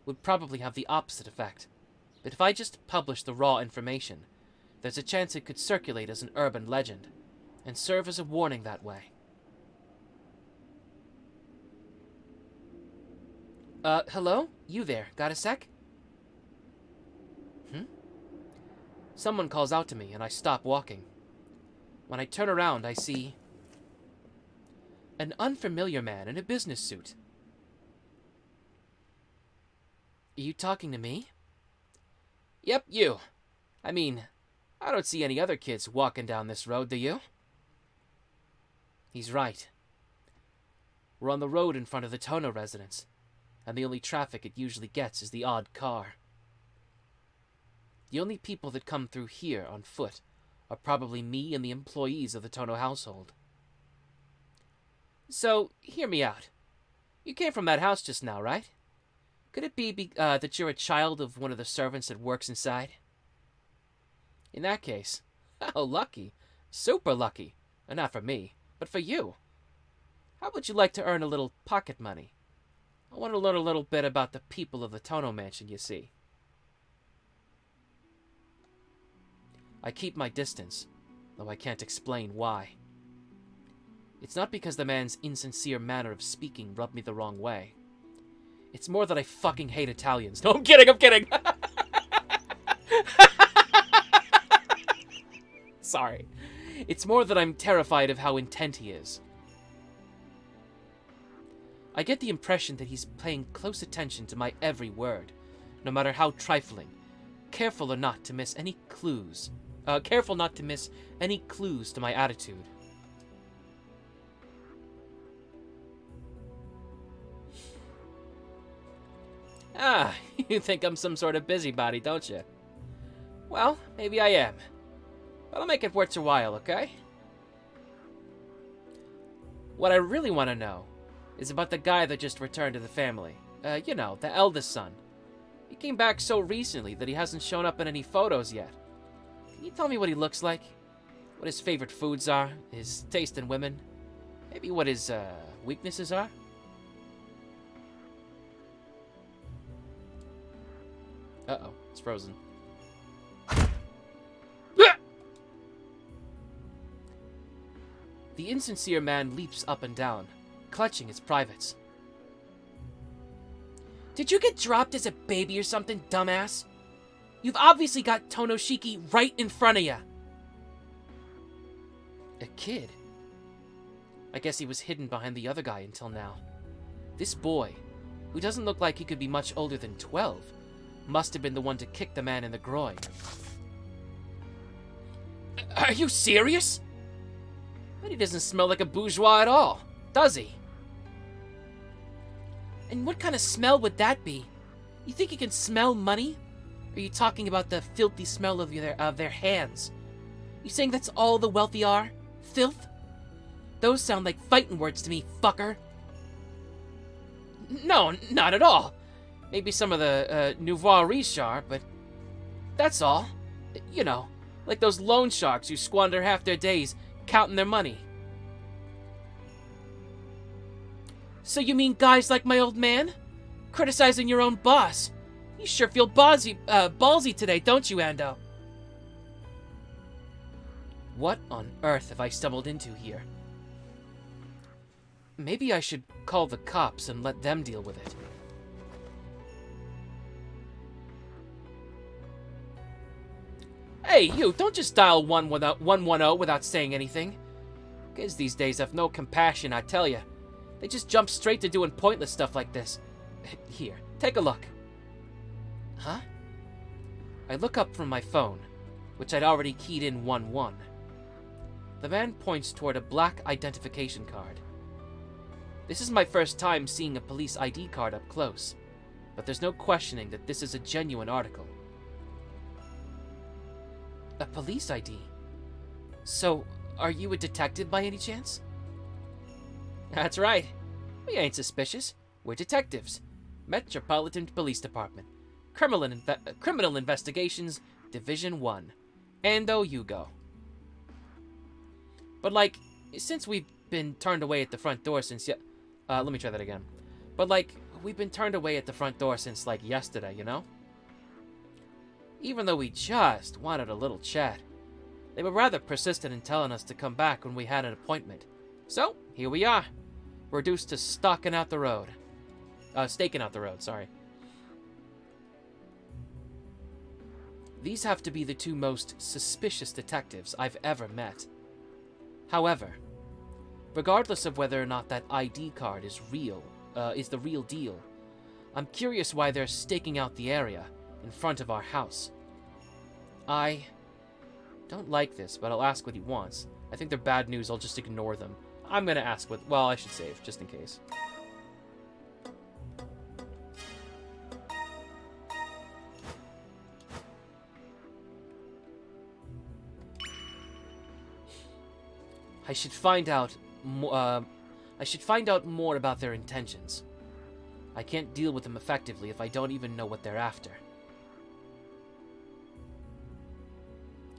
would probably have the opposite effect. But if I just publish the raw information, there's a chance it could circulate as an urban legend, and serve as a warning that way. Hello? You there, got a sec? Someone calls out to me, and I stop walking. When I turn around, I see an unfamiliar man in a business suit. Are you talking to me? Yep, you. I mean, I don't see any other kids walking down this road, do you? He's right. We're on the road in front of the Tohno residence, and the only traffic it usually gets is the odd car. The only people that come through here on foot are probably me and the employees of the Tohno household. So, hear me out. You came from that house just now, right? Could it be that you're a child of one of the servants that works inside? In that case, how lucky. Super lucky. And not for me, but for you. How would you like to earn a little pocket money? I want to learn a little bit about the people of the Tohno mansion, you see. I keep my distance, though I can't explain why. It's not because the man's insincere manner of speaking rubbed me the wrong way. It's more that I fucking hate Italians. No, I'm kidding! Sorry. It's more that I'm terrified of how intent he is. I get the impression that he's paying close attention to my every word, no matter how trifling. Careful not to miss any clues to my attitude. Ah, you think I'm some sort of busybody, don't you? Well, maybe I am. But I'll make it worth your while, okay? What I really want to know is about the guy that just returned to the family. You know, the eldest son. He came back so recently that he hasn't shown up in any photos yet. Can you tell me what he looks like? What his favorite foods are? His taste in women? Maybe what his, weaknesses are? Uh-oh, it's frozen. The insincere man leaps up and down, clutching his privates. Did you get dropped as a baby or something, dumbass? You've obviously got Tohno Shiki right in front of you. A kid? I guess he was hidden behind the other guy until now. This boy, who doesn't look like he could be much older than 12, must have been the one to kick the man in the groin. Are you serious? But he doesn't smell like a bourgeois at all, does he? And what kind of smell would that be? You think you can smell money? Or are you talking about the filthy smell of their hands? You saying that's all the wealthy are? Filth? Those sound like fighting words to me, fucker. No, not at all. Maybe some of the nouveau riche are, but that's all. You know, like those loan sharks who squander half their days counting their money. So you mean guys like my old man? Criticizing your own boss? You sure feel ballsy today, don't you, Ando? What on earth have I stumbled into here? Maybe I should call the cops and let them deal with it. Hey, you, don't just dial 110 without saying anything. Kids these days have no compassion, I tell ya. They just jump straight to doing pointless stuff like this. Here, take a look. Huh? I look up from my phone, which I'd already keyed in 11. The man points toward a black identification card. This is my first time seeing a police ID card up close, but there's no questioning that this is a genuine article. A police ID? So, are you a detective by any chance? That's right. We ain't suspicious. We're detectives. Metropolitan Police Department. Criminal Investigations, Division 1. Ando you go. But like, since we've been turned away at the front door since let me try that again. But like, we've been turned away at the front door since like yesterday, you know? Even though we just wanted a little chat. They were rather persistent in telling us to come back when we had an appointment. So, here we are. Reduced to staking out the road, sorry. These have to be the two most suspicious detectives I've ever met. However, regardless of whether or not that ID card is the real deal, I'm curious why they're staking out the area in front of our house. I don't like this, but I'll ask what he wants. I think they're bad news, I'll just ignore them. I'm gonna ask what... Well, I should save, just in case. I should find out more about their intentions. I can't deal with them effectively if I don't even know what they're after.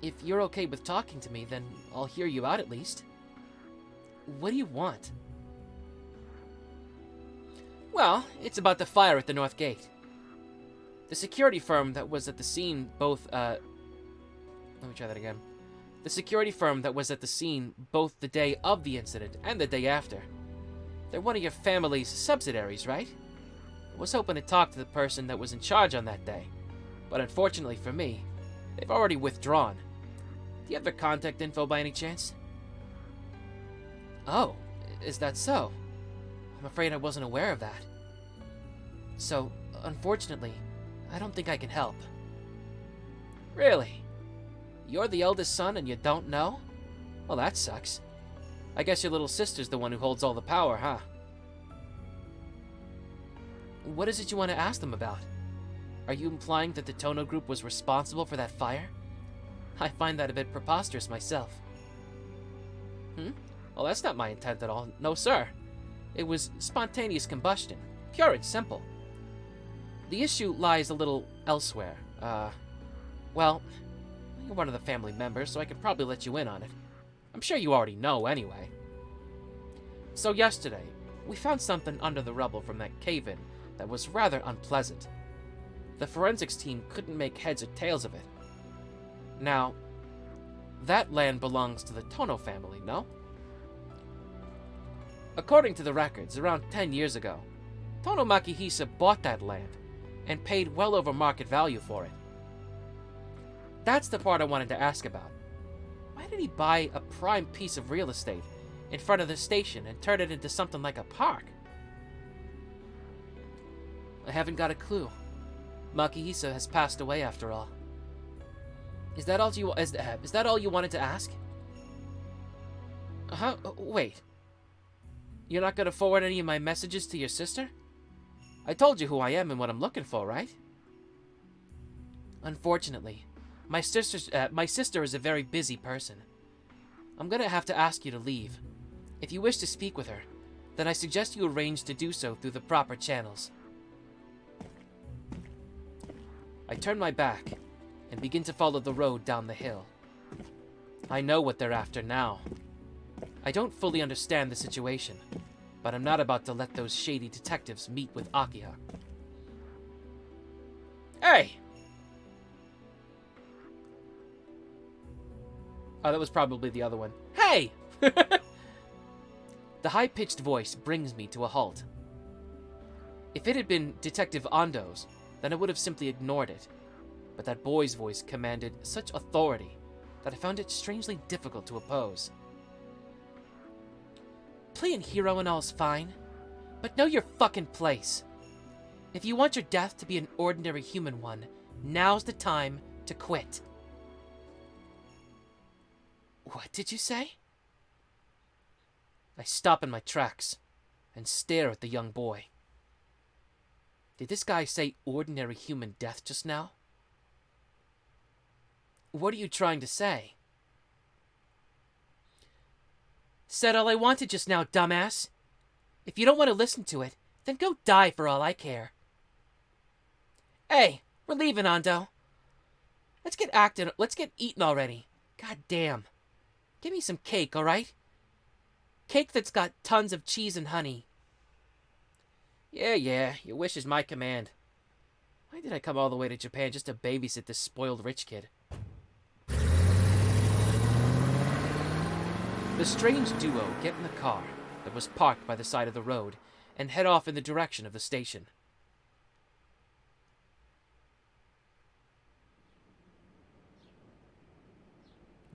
If you're okay with talking to me, then I'll hear you out at least. What do you want? Well, it's about the fire at the North Gate. The security firm that was at the scene both, Let me try that again. The security firm that was at the scene both the day of the incident and the day after. They're one of your family's subsidiaries, right? I was hoping to talk to the person that was in charge on that day. But unfortunately for me, they've already withdrawn. Do you have their contact info by any chance? Oh, is that so? I'm afraid I wasn't aware of that. So, unfortunately, I don't think I can help. Really? You're the eldest son and you don't know? Well, that sucks. I guess your little sister's the one who holds all the power, huh? What is it you want to ask them about? Are you implying that the Tohno group was responsible for that fire? I find that a bit preposterous myself. Well, that's not my intent at all. No, sir. It was spontaneous combustion. Pure and simple. The issue lies a little elsewhere. Well, you're one of the family members, so I can probably let you in on it. I'm sure you already know anyway. So yesterday, we found something under the rubble from that cave-in that was rather unpleasant. The forensics team couldn't make heads or tails of it. Now, that land belongs to the Tohno family, no? According to the records, around 10 years ago, Tohno Makihisa bought that land and paid well over market value for it. That's the part I wanted to ask about. Why did he buy a prime piece of real estate in front of the station and turn it into something like a park? I haven't got a clue. Makihisa has passed away after all. Is that all you wanted to ask? Huh? Wait. You're not going to forward any of my messages to your sister? I told you who I am and what I'm looking for, right? Unfortunately, my sister is a very busy person. I'm going to have to ask you to leave. If you wish to speak with her, then I suggest you arrange to do so through the proper channels. I turn my back and begin to follow the road down the hill. I know what they're after now. I don't fully understand the situation, but I'm not about to let those shady detectives meet with Akiha. Hey! Oh, that was probably the other one. Hey! The high-pitched voice brings me to a halt. If it had been Detective Ando's, then I would have simply ignored it. But that boy's voice commanded such authority that I found it strangely difficult to oppose. Playing hero and all is fine, but know your fucking place. If you want your death to be an ordinary human one, now's the time to quit. What did you say? I stop in my tracks and stare at the young boy. Did this guy say ordinary human death just now? What are you trying to say? Said all I wanted just now, dumbass. If you don't want to listen to it, then go die for all I care. Hey, we're leaving, Ando. Let's get eating already. God damn. Give me some cake, alright? Cake that's got tons of cheese and honey. Yeah, your wish is my command. Why did I come all the way to Japan just to babysit this spoiled rich kid? The strange duo get in the car that was parked by the side of the road and head off in the direction of the station.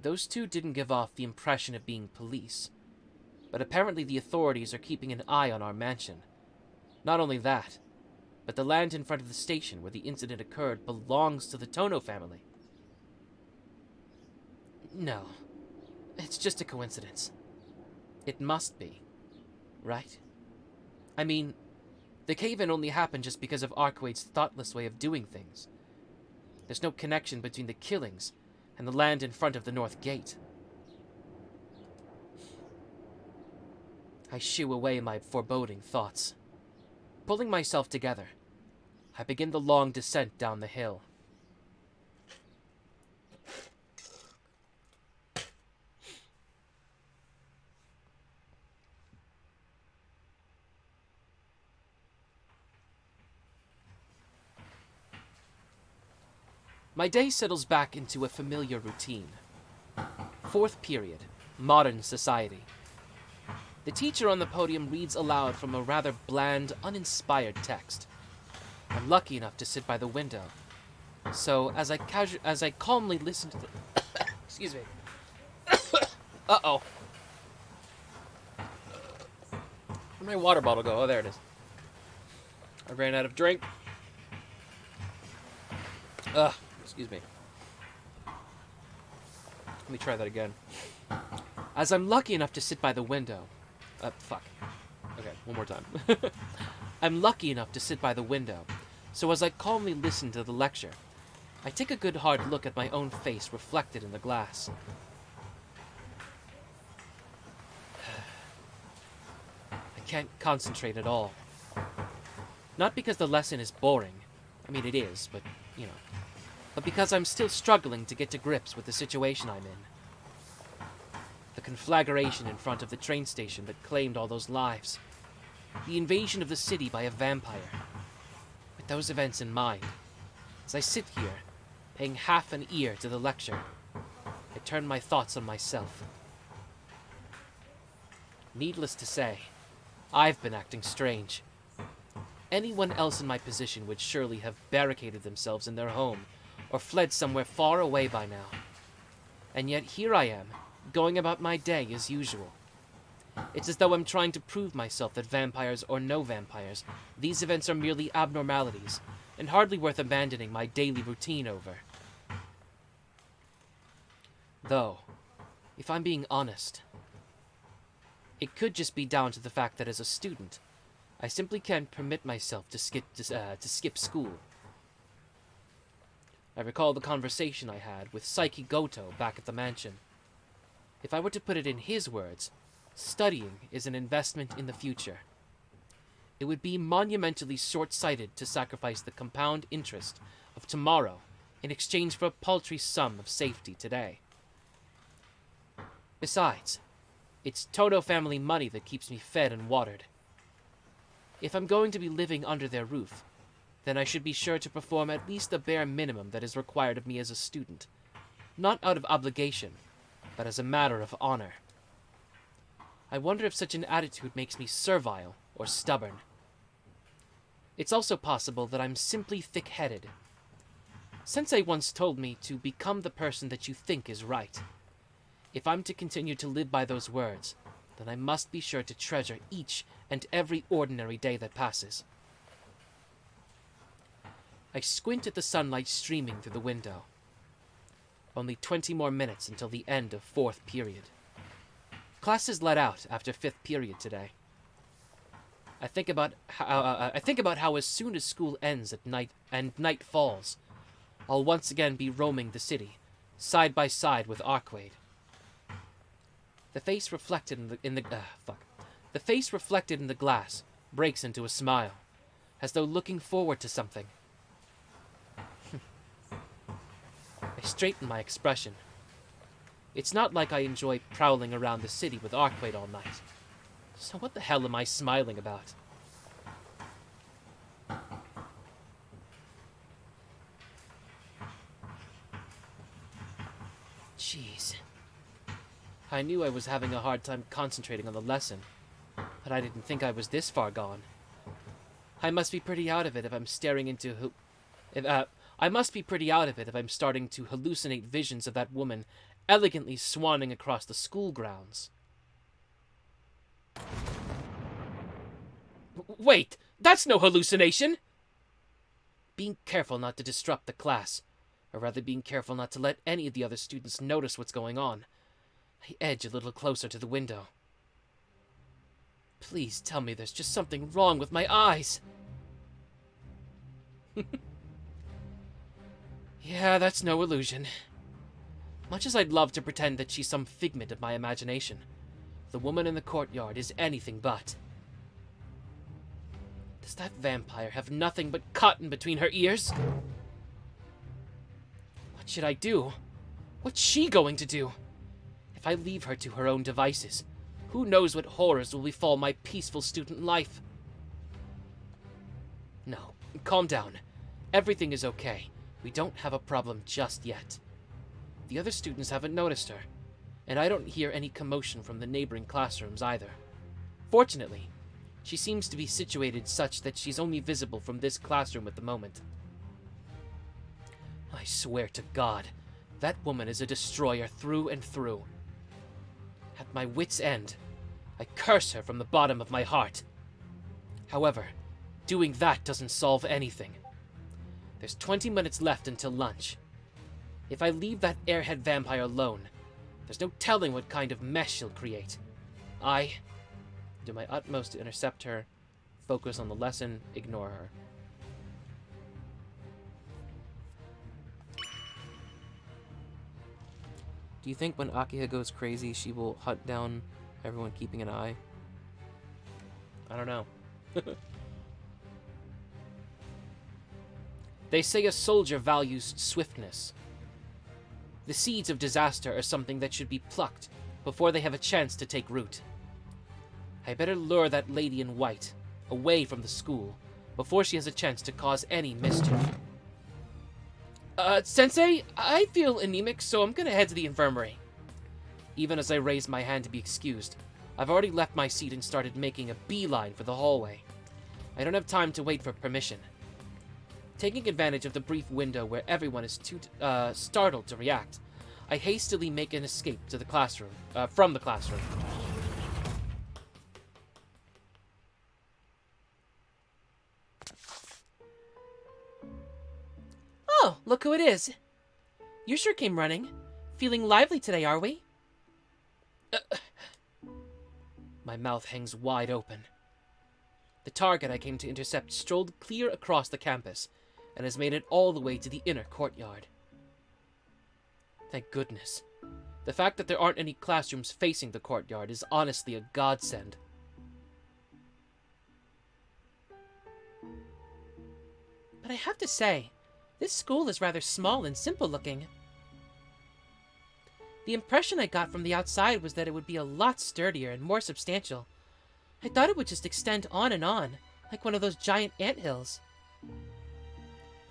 Those two didn't give off the impression of being police, but apparently the authorities are keeping an eye on our mansion. Not only that, but the land in front of the station where the incident occurred belongs to the Tohno family. No, it's just a coincidence. It must be, right? I mean, the cave-in only happened just because of Arcueid's thoughtless way of doing things. There's no connection between the killings and the land in front of the North Gate. I shoo away my foreboding thoughts. Pulling myself together, I begin the long descent down the hill. My day settles back into a familiar routine. 4th period, modern society. The teacher on the podium reads aloud from a rather bland, uninspired text. I'm lucky enough to sit by the window, so as I calmly listen to the excuse me. Uh-oh. Where'd my water bottle go? Oh, there it is. I ran out of drink. Ugh, excuse me. Let me try that again. As I'm lucky enough to sit by the window... fuck. Okay, one more time. I'm lucky enough to sit by the window, so as I calmly listen to the lecture, I take a good hard look at my own face reflected in the glass. I can't concentrate at all. Not because the lesson is boring. I mean, it is, but, you know. But because I'm still struggling to get to grips with the situation I'm in. The conflagration in front of the train station that claimed all those lives. The invasion of the city by a vampire. With those events in mind, as I sit here, paying half an ear to the lecture, I turn my thoughts on myself. Needless to say, I've been acting strange. Anyone else in my position would surely have barricaded themselves in their home, or fled somewhere far away by now. And yet here I am, going about my day as usual. It's as though I'm trying to prove myself that vampires or no vampires, these events are merely abnormalities, and hardly worth abandoning my daily routine over. Though, if I'm being honest, it could just be down to the fact that as a student, I simply can't permit myself to skip school. I recall the conversation I had with Saiki Goto back at the mansion. If I were to put it in his words, studying is an investment in the future. It would be monumentally short-sighted to sacrifice the compound interest of tomorrow in exchange for a paltry sum of safety today. Besides, it's Tohno family money that keeps me fed and watered. If I'm going to be living under their roof, then I should be sure to perform at least the bare minimum that is required of me as a student, not out of obligation, but as a matter of honor. I wonder if such an attitude makes me servile or stubborn. It's also possible that I'm simply thick-headed. Sensei once told me to become the person that you think is right. If I'm to continue to live by those words, then I must be sure to treasure each and every ordinary day that passes. I squint at the sunlight streaming through the window. Only 20 more minutes until the end of 4th period. Classes let out after 5th period today. I think about how as soon as school ends at night and night falls, I'll once again be roaming the city, side by side with Arcueid. The face reflected in the glass breaks into a smile, as though looking forward to something. I straighten my expression. It's not like I enjoy prowling around the city with Arcueid all night. So what the hell am I smiling about? Jeez. I knew I was having a hard time concentrating on the lesson, but I didn't think I was this far gone. I must be pretty out of it if I'm starting to hallucinate visions of that woman elegantly swanning across the school grounds. Wait, that's no hallucination! Being careful not to disrupt the class, or rather being careful not to let any of the other students notice what's going on, I edge a little closer to the window. Please tell me there's just something wrong with my eyes. Yeah, that's no illusion. Much as I'd love to pretend that she's some figment of my imagination, the woman in the courtyard is anything but. Does that vampire have nothing but cotton between her ears? What should I do? What's she going to do? If I leave her to her own devices, who knows what horrors will befall my peaceful student life? No, calm down. Everything is okay. We don't have a problem just yet. The other students haven't noticed her, and I don't hear any commotion from the neighboring classrooms either. Fortunately, she seems to be situated such that she's only visible from this classroom at the moment. I swear to God, that woman is a destroyer through and through. At my wit's end, I curse her from the bottom of my heart. However, doing that doesn't solve anything. There's 20 minutes left until lunch. If I leave that airhead vampire alone, there's no telling what kind of mess she'll create. I do my utmost to intercept her, focus on the lesson, ignore her. Do you think when Akiha goes crazy, she will hunt down everyone keeping an eye? I don't know. They say a soldier values swiftness. The seeds of disaster are something that should be plucked before they have a chance to take root. I better lure that lady in white away from the school before she has a chance to cause any mischief. Sensei, I feel anemic, so I'm gonna head to the infirmary. Even as I raise my hand to be excused, I've already left my seat and started making a beeline for the hallway. I don't have time to wait for permission. Taking advantage of the brief window where everyone is too startled to react, I hastily make an escape to the classroom, from the classroom. Oh, look who it is. You sure came running. Feeling lively today, are we? My mouth hangs wide open. The target I came to intercept strolled clear across the campus and has made it all the way to the inner courtyard. Thank goodness. The fact that there aren't any classrooms facing the courtyard is honestly a godsend. But I have to say, this school is rather small and simple looking. The impression I got from the outside was that it would be a lot sturdier and more substantial. I thought it would just extend on and on, like one of those giant anthills.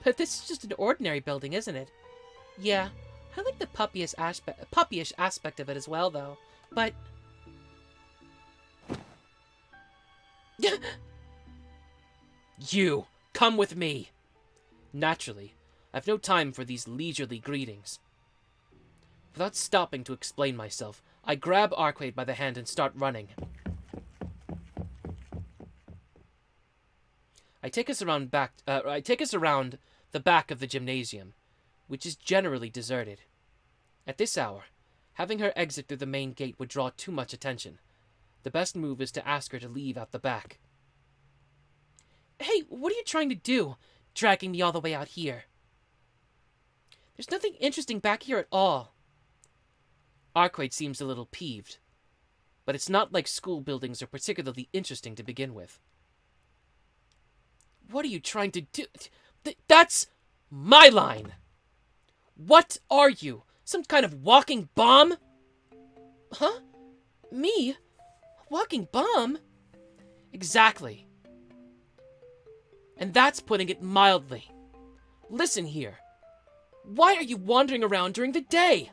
But this is just an ordinary building, isn't it? Yeah, I like the puppyish aspect of it as well, though. But... You! Come with me! Naturally, I've no time for these leisurely greetings. Without stopping to explain myself, I grab Arcueid by the hand and start running. I take us around the back of the gymnasium, which is generally deserted. At this hour, having her exit through the main gate would draw too much attention. The best move is to ask her to leave out the back. Hey, what are you trying to do, dragging me all the way out here? There's nothing interesting back here at all. Arcueid seems a little peeved, but it's not like school buildings are particularly interesting to begin with. What are you trying to do? That's my line! What are you? Some kind of walking bomb? Huh? Me? Walking bomb? Exactly. And that's putting it mildly. Listen here. Why are you wandering around during the day?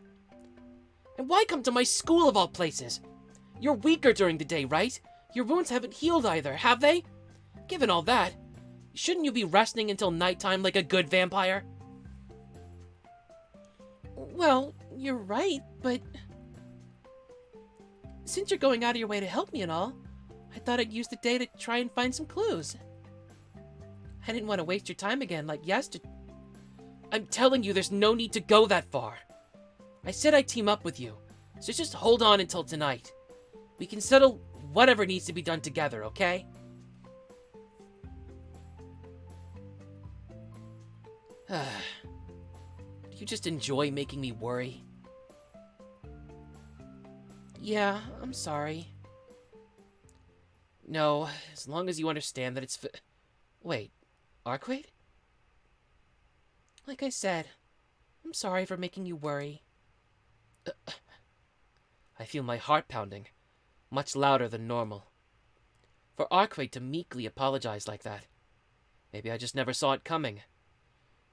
And why come to my school of all places? You're weaker during the day, right? Your wounds haven't healed either, have they? Given all that, shouldn't you be resting until nighttime like a good vampire? Well, you're right, but... Since you're going out of your way to help me and all, I thought I'd use the day to try and find some clues. I didn't want to waste your time again like yesterday. I'm telling you, there's no need to go that far. I said I'd team up with you, so just hold on until tonight. We can settle whatever needs to be done together, okay? Do you just enjoy making me worry? Yeah, I'm sorry. No, as long as you understand that it's Wait, Arcueid? Like I said, I'm sorry for making you worry. I feel my heart pounding, much louder than normal. For Arcueid to meekly apologize like that. Maybe I just never saw it coming.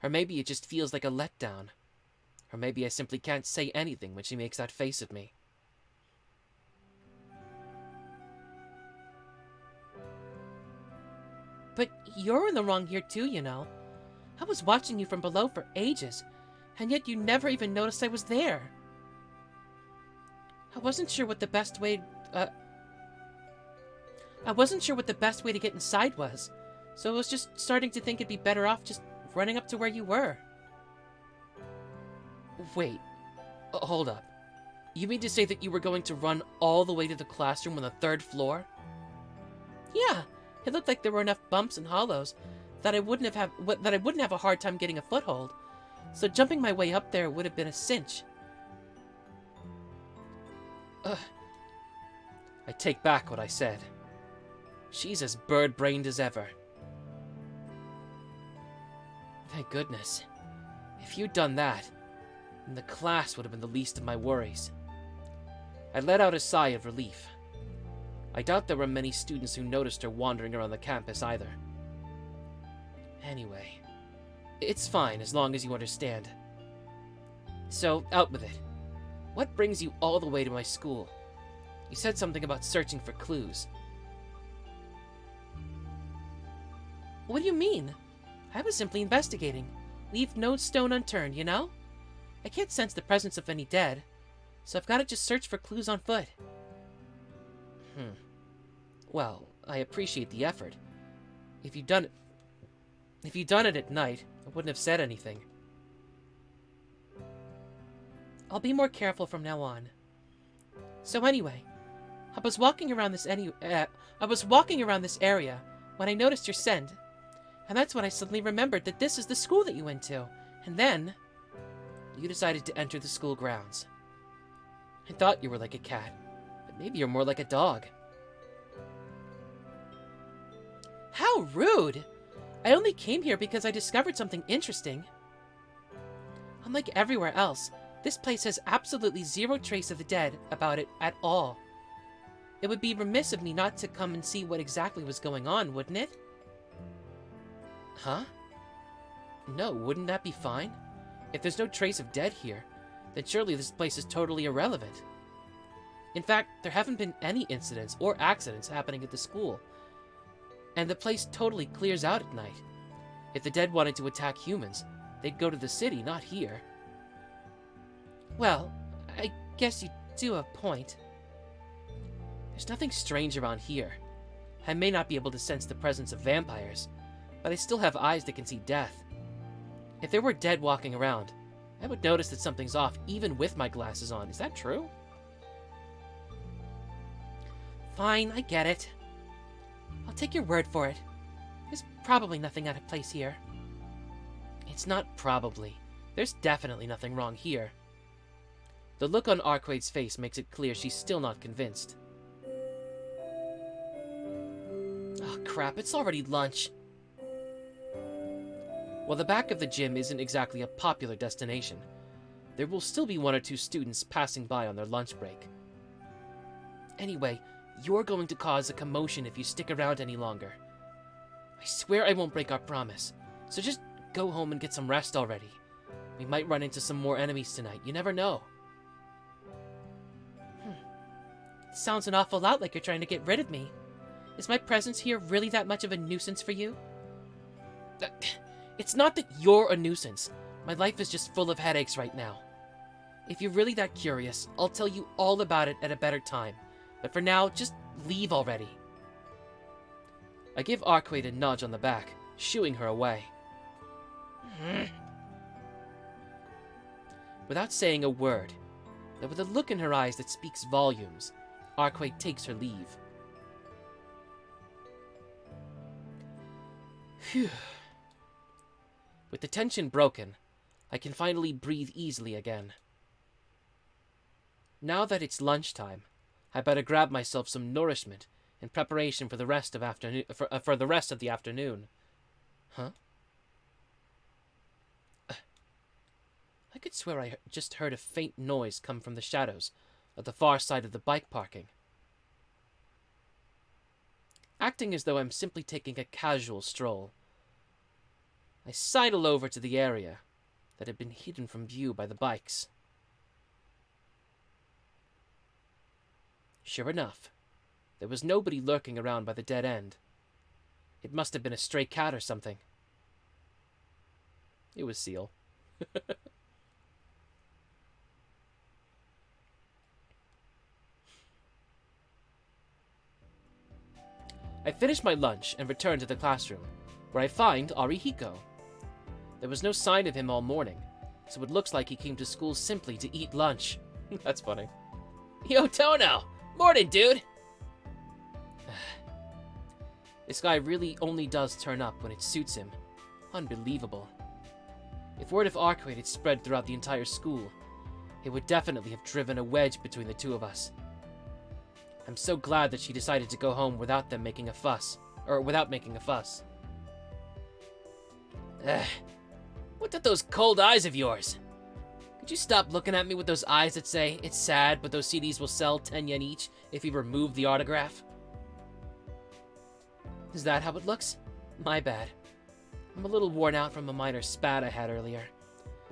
Or maybe it just feels like a letdown. Or maybe I simply can't say anything when she makes that face at me. But you're in the wrong here too, you know. I was watching you from below for ages, and yet you never even noticed I was there. I wasn't sure what the best way... I wasn't sure what the best way to get inside was, so I was just starting to think it'd be better off just running up to where you were. Wait. Hold up. You mean to say that you were going to run all the way to the classroom on the 3rd floor? Yeah, it looked like there were enough bumps and hollows that I wouldn't have a hard time getting a foothold. So jumping my way up there would have been a cinch. I take back what I said. She's as bird-brained as ever. Thank goodness. If you'd done that, then the class would have been the least of my worries. I let out a sigh of relief. I doubt there were many students who noticed her wandering around the campus either. Anyway, it's fine as long as you understand. So, out with it. What brings you all the way to my school? You said something about searching for clues. What do you mean? I was simply investigating. Leave no stone unturned, you know? I can't sense the presence of any dead, so I've got to just search for clues on foot. Well, I appreciate the effort. If you'd done it at night, I wouldn't have said anything. I'll be more careful from now on. So anyway, I was walking around this area when I noticed your scent, and that's when I suddenly remembered that this is the school that you went to. And then you decided to enter the school grounds. I thought you were like a cat, but maybe you're more like a dog. How rude! I only came here because I discovered something interesting. Unlike everywhere else, this place has absolutely zero trace of the dead about it at all. It would be remiss of me not to come and see what exactly was going on, wouldn't it? Huh? No, wouldn't that be fine? If there's no trace of dead here, then surely this place is totally irrelevant. In fact, there haven't been any incidents or accidents happening at the school, and the place totally clears out at night. If the dead wanted to attack humans, they'd go to the city, not here. Well, I guess you do have a point. There's nothing strange around here. I may not be able to sense the presence of vampires, but I still have eyes that can see death. If there were dead walking around, I would notice that something's off even with my glasses on. Is that true? Fine, I get it. I'll take your word for it. There's probably nothing out of place here. It's not probably. There's definitely nothing wrong here. The look on Arcueid's face makes it clear she's still not convinced. Oh crap, it's already lunch. While the back of the gym isn't exactly a popular destination, there will still be 1 or 2 students passing by on their lunch break. Anyway, you're going to cause a commotion if you stick around any longer. I swear I won't break our promise, so just go home and get some rest already. We might run into some more enemies tonight, you never know. It sounds an awful lot like you're trying to get rid of me. Is my presence here really that much of a nuisance for you? It's not that you're a nuisance. My life is just full of headaches right now. If you're really that curious, I'll tell you all about it at a better time. But for now, just leave already. I give Arcueid a nudge on the back, shooing her away. Without saying a word, but with a look in her eyes that speaks volumes, Arcueid takes her leave. Phew. With the tension broken, I can finally breathe easily again. Now that it's lunchtime, I better grab myself some nourishment in preparation for the rest of the rest of the afternoon. Huh? I could swear I just heard a faint noise come from the shadows at the far side of the bike parking. Acting as though I'm simply taking a casual stroll, I sidle over to the area that had been hidden from view by the bikes. Sure enough, there was nobody lurking around by the dead end. It must have been a stray cat or something. It was Seal. I finish my lunch and return to the classroom, where I find Arihiko. There was no sign of him all morning, so it looks like he came to school simply to eat lunch. That's funny. Yo, Tohno! Morning, dude! This guy really only does turn up when it suits him. Unbelievable. If word of Arcueid had spread throughout the entire school, it would definitely have driven a wedge between the two of us. I'm so glad that she decided to go home without making a fuss. What are those cold eyes of yours? Could you stop looking at me with those eyes that say, it's sad, but those CDs will sell 10 yen each if you remove the autograph? Is that how it looks? My bad. I'm a little worn out from a minor spat I had earlier,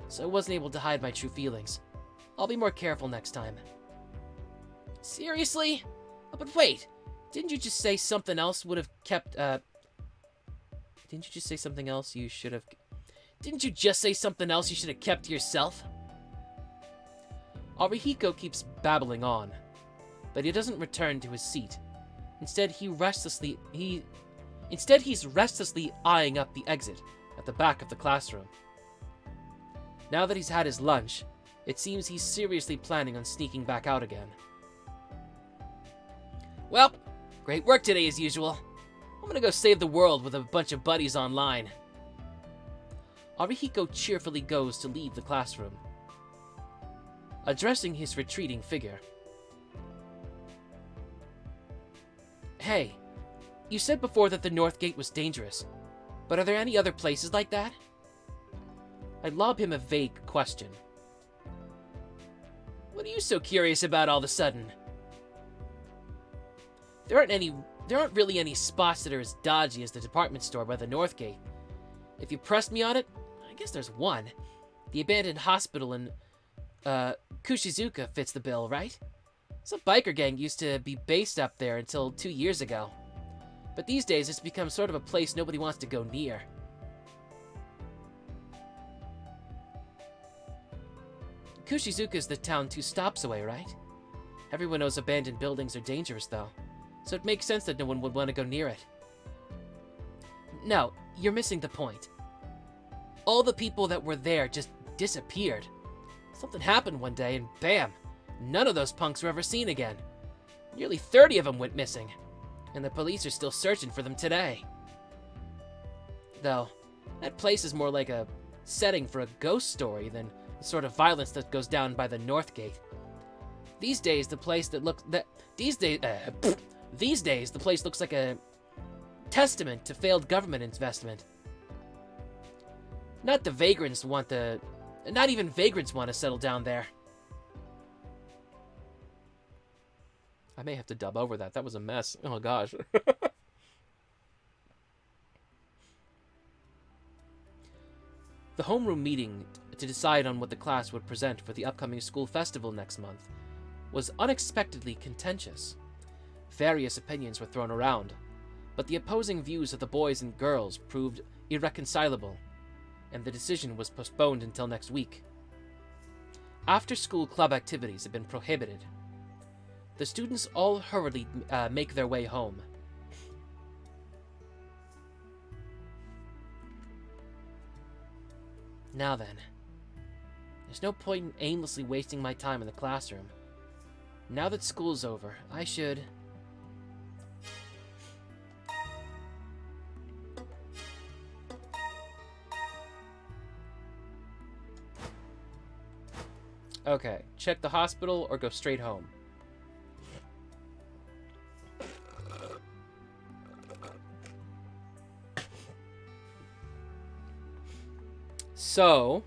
so I wasn't able to hide my true feelings. I'll be more careful next time. Seriously? Oh, but wait, didn't you just say something else would have kept, Didn't you just say something else you should have... Didn't you just say something else you should have kept to yourself? Arihiko keeps babbling on, but he doesn't return to his seat. Instead, he's restlessly eyeing up the exit at the back of the classroom. Now that he's had his lunch, it seems he's seriously planning on sneaking back out again. Well, great work today as usual. I'm gonna go save the world with a bunch of buddies online. Arihiko cheerfully goes to leave the classroom, addressing his retreating figure. Hey, you said before that the North Gate was dangerous, but are there any other places like that? I lob him a vague question. What are you so curious about all of a sudden? There aren't really any spots that are as dodgy as the department store by the North Gate. If you pressed me on it, I guess there's one. The abandoned hospital in Kushizuka fits the bill, right? Some biker gang used to be based up there until 2 years ago. But these days, it's become sort of a place nobody wants to go near. Kushizuka's the town 2 stops away, right? Everyone knows abandoned buildings are dangerous, though, so it makes sense that no one would want to go near it. No, you're missing the point. All the people that were there just disappeared. Something happened one day, and bam! None of those punks were ever seen again. Nearly 30 of them went missing, and the police are still searching for them today. Though, that place is more like a setting for a ghost story than the sort of violence that goes down by the North Gate. These days, the place looks like a testament to failed government investment. Not even vagrants want to settle down there. I may have to dub over that. That was a mess. Oh gosh. The homeroom meeting to decide on what the class would present for the upcoming school festival next month was unexpectedly contentious. Various opinions were thrown around, but the opposing views of the boys and girls proved irreconcilable, and the decision was postponed until next week. After-school club activities had been prohibited. The students all hurriedly make their way home. Now then, there's no point in aimlessly wasting my time in the classroom. Now that school's over, I should... Okay, check the hospital or go straight home. So...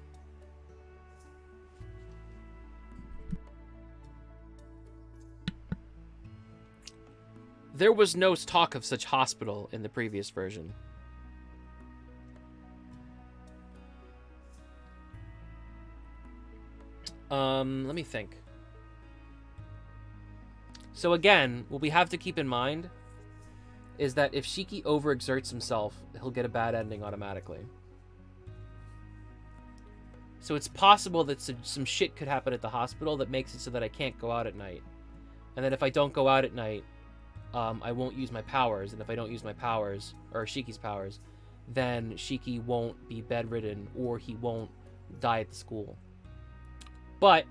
there was no talk of such hospital in the previous version. Let me think. So again, what we have to keep in mind is that if Shiki overexerts himself, he'll get a bad ending automatically. So it's possible that some shit could happen at the hospital that makes it so that I can't go out at night. And then if I don't go out at night, I won't use my powers, and if I don't use my powers, or Shiki's powers, then Shiki won't be bedridden, or he won't die at the school. But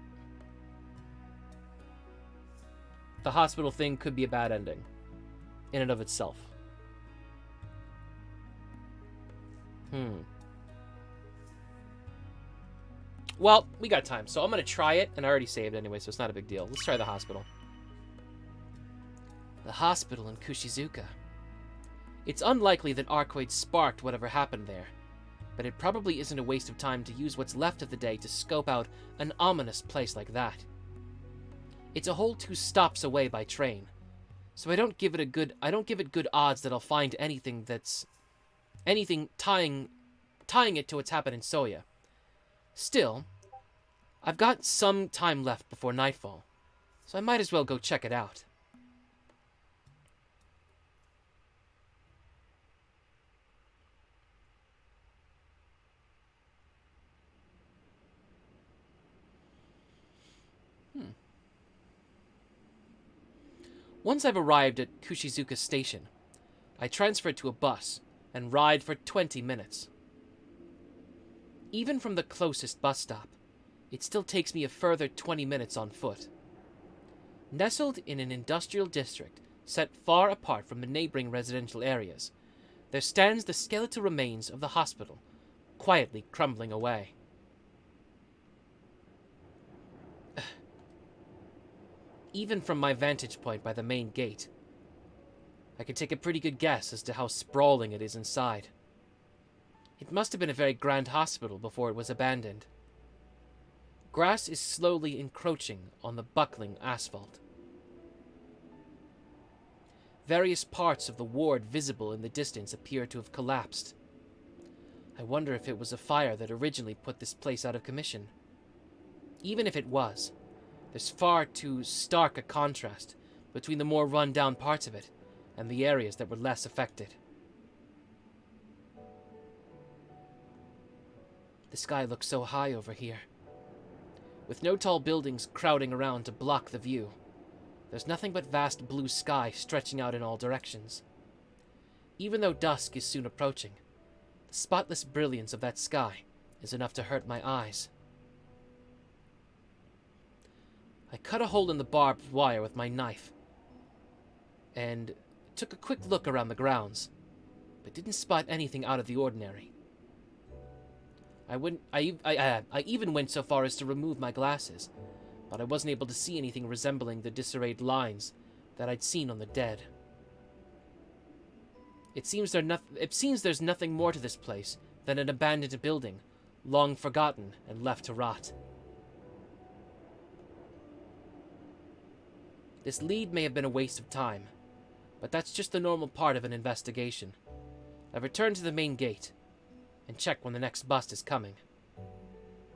the hospital thing could be a bad ending in and of itself. Well, we got time, so I'm going to try it, and I already saved anyway, so it's not a big deal. Let's try the hospital. The hospital in Kushizuka. It's unlikely that Arcueid sparked whatever happened there, but it probably isn't a waste of time to use what's left of the day to scope out an ominous place like that. It's a whole 2 stops away by train, so I don't give it good odds that I'll find anything tying it to what's happened in Soya. Still, I've got some time left before nightfall, so I might as well go check it out. Once I've arrived at Kushizuka Station, I transfer to a bus and ride for 20 minutes. Even from the closest bus stop, it still takes me a further 20 minutes on foot. Nestled in an industrial district set far apart from the neighboring residential areas, there stands the skeletal remains of the hospital, quietly crumbling away. Even from my vantage point by the main gate, I can take a pretty good guess as to how sprawling it is inside. It must have been a very grand hospital before it was abandoned. Grass is slowly encroaching on the buckling asphalt. Various parts of the ward visible in the distance appear to have collapsed. I wonder if it was a fire that originally put this place out of commission. Even if it was, there's far too stark a contrast between the more run-down parts of it and the areas that were less affected. The sky looks so high over here. With no tall buildings crowding around to block the view, there's nothing but vast blue sky stretching out in all directions. Even though dusk is soon approaching, the spotless brilliance of that sky is enough to hurt my eyes. I cut a hole in the barbed wire with my knife and took a quick look around the grounds, but didn't spot anything out of the ordinary. I even went so far as to remove my glasses, but I wasn't able to see anything resembling the disarrayed lines that I'd seen on the dead. It seems there's nothing more to this place than an abandoned building, long forgotten and left to rot. This lead may have been a waste of time, but that's just the normal part of an investigation. I return to the main gate and check when the next bus is coming.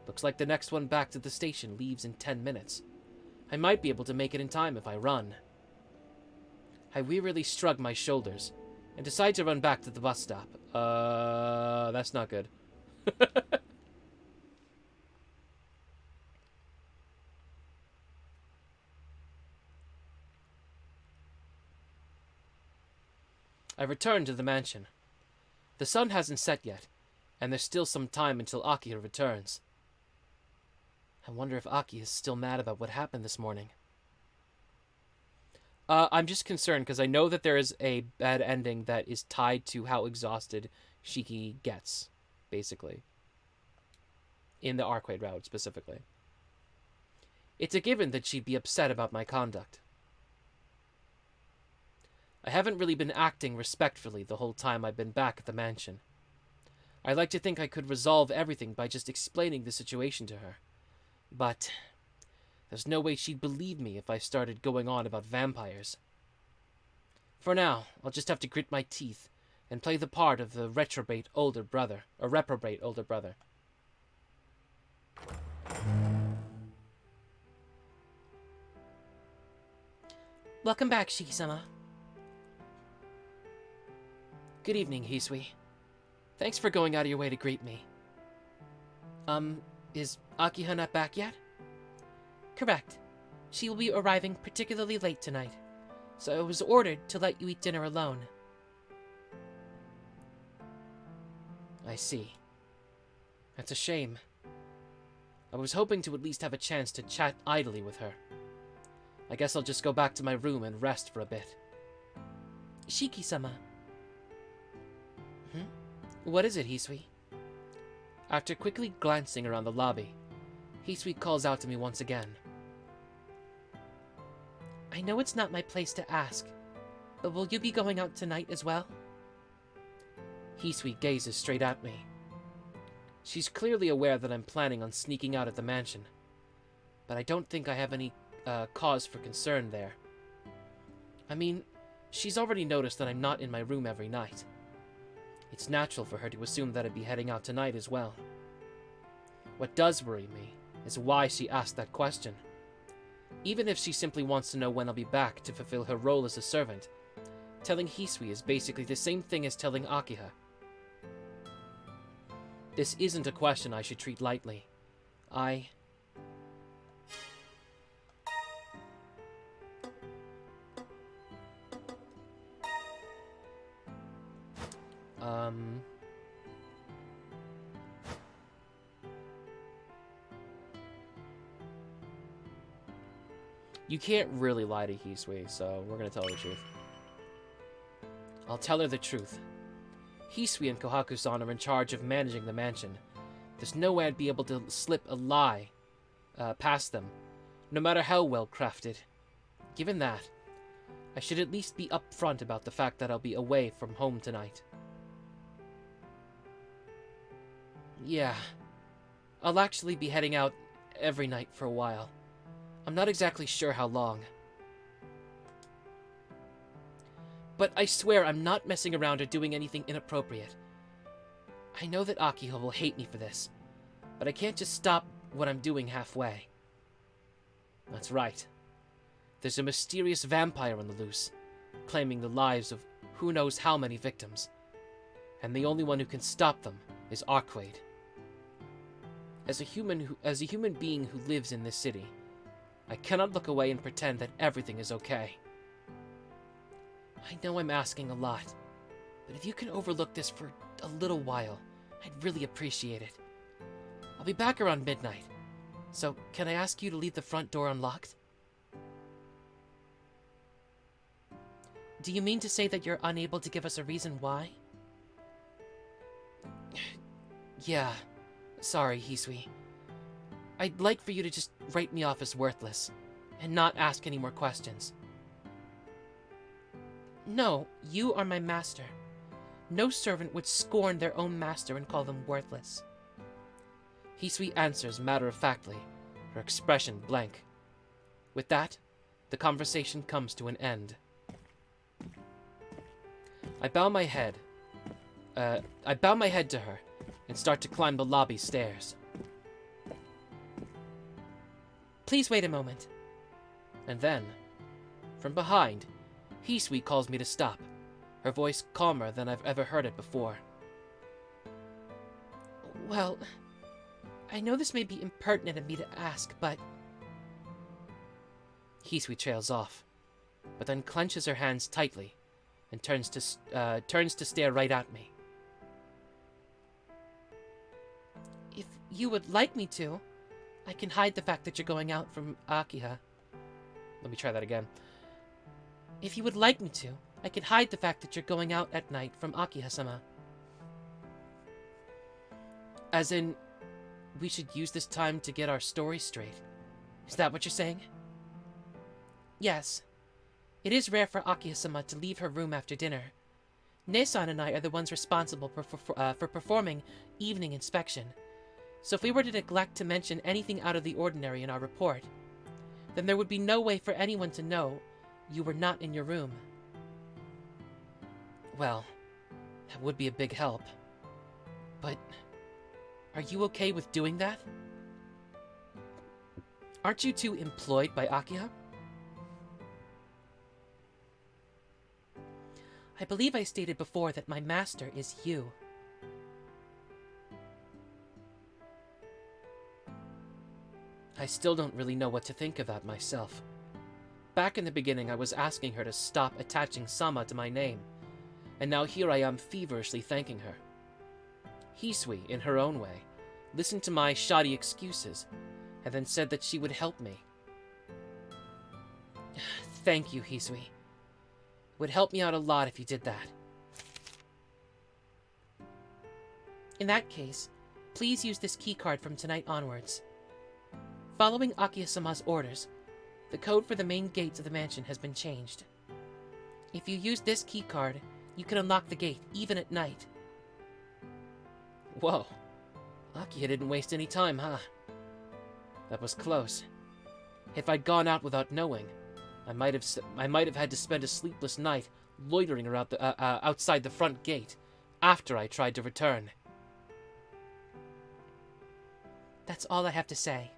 Looks like the next one back to the station leaves in 10 minutes. I might be able to make it in time if I run. I wearily shrug my shoulders and decide to run back to the bus stop. That's not good. I return to the mansion. The sun hasn't set yet, and there's still some time until Aki returns. I wonder if Aki is still mad about what happened this morning. I'm just concerned because I know that there is a bad ending that is tied to how exhausted Shiki gets, basically. In the Arcueid route, specifically. It's a given that she'd be upset about my conduct. I haven't really been acting respectfully the whole time I've been back at the mansion. I like to think I could resolve everything by just explaining the situation to her. But there's no way she'd believe me if I started going on about vampires. For now, I'll just have to grit my teeth and play the part of the reprobate older brother. Welcome back, Shiki-sama. Good evening, Hisui. Thanks for going out of your way to greet me. Is Akiha not back yet? Correct. She will be arriving particularly late tonight. so I was ordered to let you eat dinner alone. I see. That's a shame. I was hoping to at least have a chance to chat idly with her. I guess I'll just go back to my room and rest for a bit. Shiki-sama. What is it, Hisui? After quickly glancing around the lobby, Hisui calls out to me once again. I know it's not my place to ask, but will you be going out tonight as well? Hisui gazes straight at me. She's clearly aware that I'm planning on sneaking out at the mansion, but I don't think I have any cause for concern there. I mean, she's already noticed that I'm not in my room every night. It's natural for her to assume that I'd be heading out tonight as well. What does worry me is why she asked that question. Even if she simply wants to know when I'll be back to fulfill her role as a servant, telling Hisui is basically the same thing as telling Akiha. This isn't a question I should treat lightly. You can't really lie to Hisui, so we're gonna tell her the truth. I'll tell her the truth. Hisui and Kohaku-san are in charge of managing the mansion. There's no way I'd be able to slip a lie past them, no matter how well crafted. Given that, I should at least be upfront about the fact that I'll be away from home tonight. Yeah, I'll actually be heading out every night for a while. I'm not exactly sure how long. But I swear I'm not messing around or doing anything inappropriate. I know that Akiha will hate me for this, but I can't just stop what I'm doing halfway. That's right. There's a mysterious vampire on the loose, claiming the lives of who knows how many victims. And the only one who can stop them is Arcueid. As a human being who lives in this city, I cannot look away and pretend that everything is okay. I know I'm asking a lot, but if you can overlook this for a little while, I'd really appreciate it. I'll be back around midnight, so can I ask you to leave the front door unlocked? Do you mean to say that you're unable to give us a reason why? Yeah, sorry, Hisui. I'd like for you to just write me off as worthless, and not ask any more questions. No, you are my master. No servant would scorn their own master and call them worthless. Hisui answers matter-of-factly, her expression blank. With that, the conversation comes to an end. I bow my head to her and start to climb the lobby stairs. Please wait a moment. And then, from behind, Hisui calls me to stop, her voice calmer than I've ever heard it before. Well, I know this may be impertinent of me to ask, but... Hisui trails off, but then clenches her hands tightly and turns to stare right at me. If you would like me to, I can hide the fact that you're going out from Akiha. Let me try that again. If you would like me to, I can hide the fact that you're going out at night from Akiha-sama. As in, we should use this time to get our story straight. Is that what you're saying? Yes. It is rare for Akiha-sama to leave her room after dinner. Ne-san and I are the ones responsible for performing evening inspection. So if we were to neglect to mention anything out of the ordinary in our report, then there would be no way for anyone to know you were not in your room. Well, that would be a big help. But are you okay with doing that? Aren't you two employed by Akiha? I believe I stated before that my master is you. I still don't really know what to think of that myself. back in the beginning I was asking her to stop attaching Sama to my name, and now here I am feverishly thanking her. Hisui, in her own way, listened to my shoddy excuses, and then said that she would help me. Thank you, Hisui. It would help me out a lot if you did that. In that case, please use this keycard from tonight onwards. Following Akiya-sama's orders, the code for the main gates of the mansion has been changed. If you use this keycard, you can unlock the gate, even at night. Whoa. Akiya didn't waste any time, huh? That was close. If I'd gone out without knowing, I might have had to spend a sleepless night loitering around outside the front gate after I tried to return. That's all I have to say.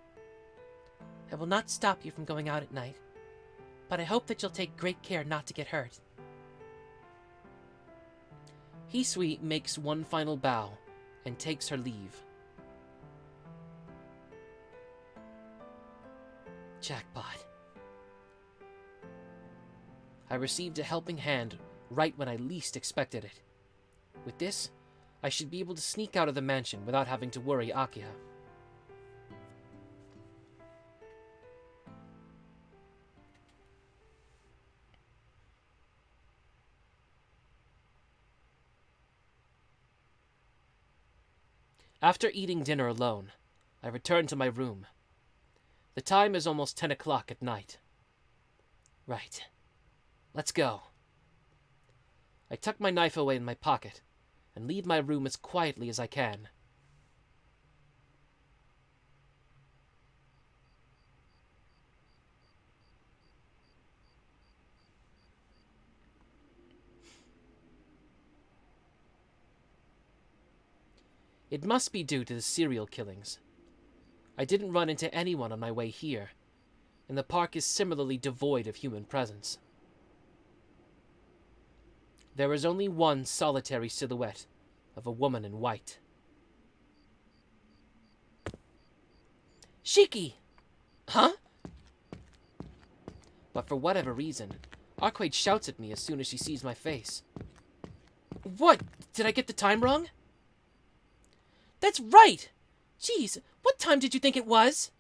I will not stop you from going out at night, but I hope that you'll take great care not to get hurt. Hisui makes one final bow and takes her leave. Jackpot. I received a helping hand right when I least expected it. With this, I should be able to sneak out of the mansion without having to worry Akiya. After eating dinner alone, I return to my room. The time is almost 10 o'clock at night. Right. Let's go. I tuck my knife away in my pocket and leave my room as quietly as I can. It must be due to the serial killings. I didn't run into anyone on my way here, and the park is similarly devoid of human presence. There is only one solitary silhouette of a woman in white. Shiki! Huh? But for whatever reason, Arcueid shouts at me as soon as she sees my face. What? Did I get the time wrong? That's right! Jeez, what time did you think it was?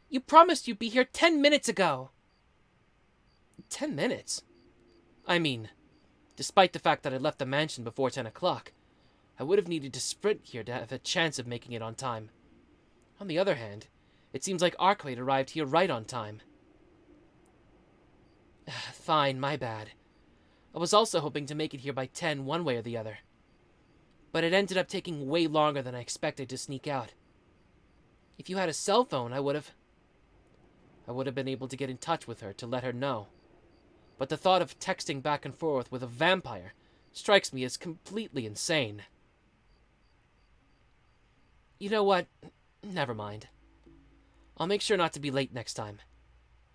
You promised you'd be here 10 minutes ago. 10 minutes? I mean, despite the fact that I left the mansion before 10 o'clock, I would have needed to sprint here to have a chance of making it on time. On the other hand, it seems like Arcueid arrived here right on time. Fine, my bad. I was also hoping to make it here by 10 one way or the other. But it ended up taking way longer than I expected to sneak out. If you had a cell phone, I would have been able to get in touch with her to let her know. But the thought of texting back and forth with a vampire strikes me as completely insane. You know what? Never mind. I'll make sure not to be late next time.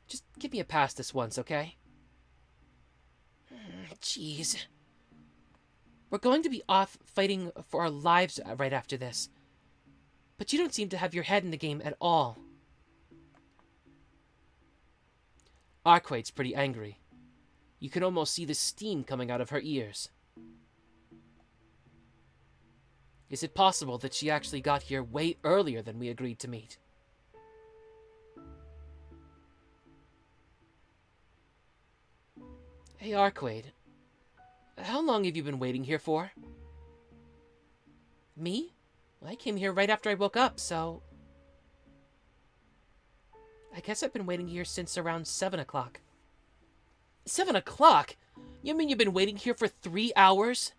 Just give me a pass this once, okay? Jeez. We're going to be off fighting for our lives right after this. But you don't seem to have your head in the game at all. Arcueid's pretty angry. You can almost see the steam coming out of her ears. Is it possible that she actually got here way earlier than we agreed to meet? Hey, Arcueid. How long have you been waiting here for? Me? Well, I came here right after I woke up, so... I guess I've been waiting here since around 7 o'clock. 7 o'clock? You mean you've been waiting here for 3 hours?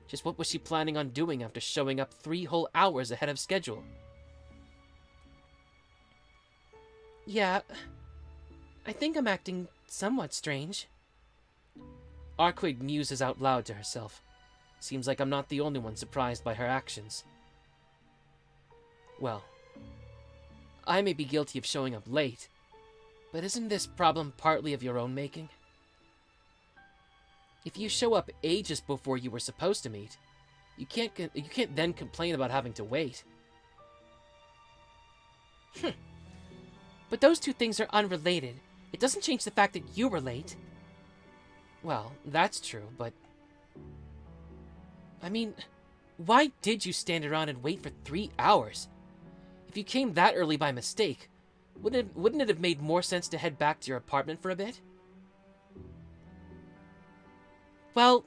Just what was she planning on doing after showing up 3 whole hours ahead of schedule? Yeah, I think I'm acting somewhat strange. Arcueid muses out loud to herself. Seems like I'm not the only one surprised by her actions. Well, I may be guilty of showing up late, but isn't this problem partly of your own making? If you show up ages before you were supposed to meet, you can't then complain about having to wait. But those two things are unrelated. It doesn't change the fact that you were late. Well, that's true, but... I mean, why did you stand around and wait for 3 hours? If you came that early by mistake, wouldn't it have made more sense to head back to your apartment for a bit? Well,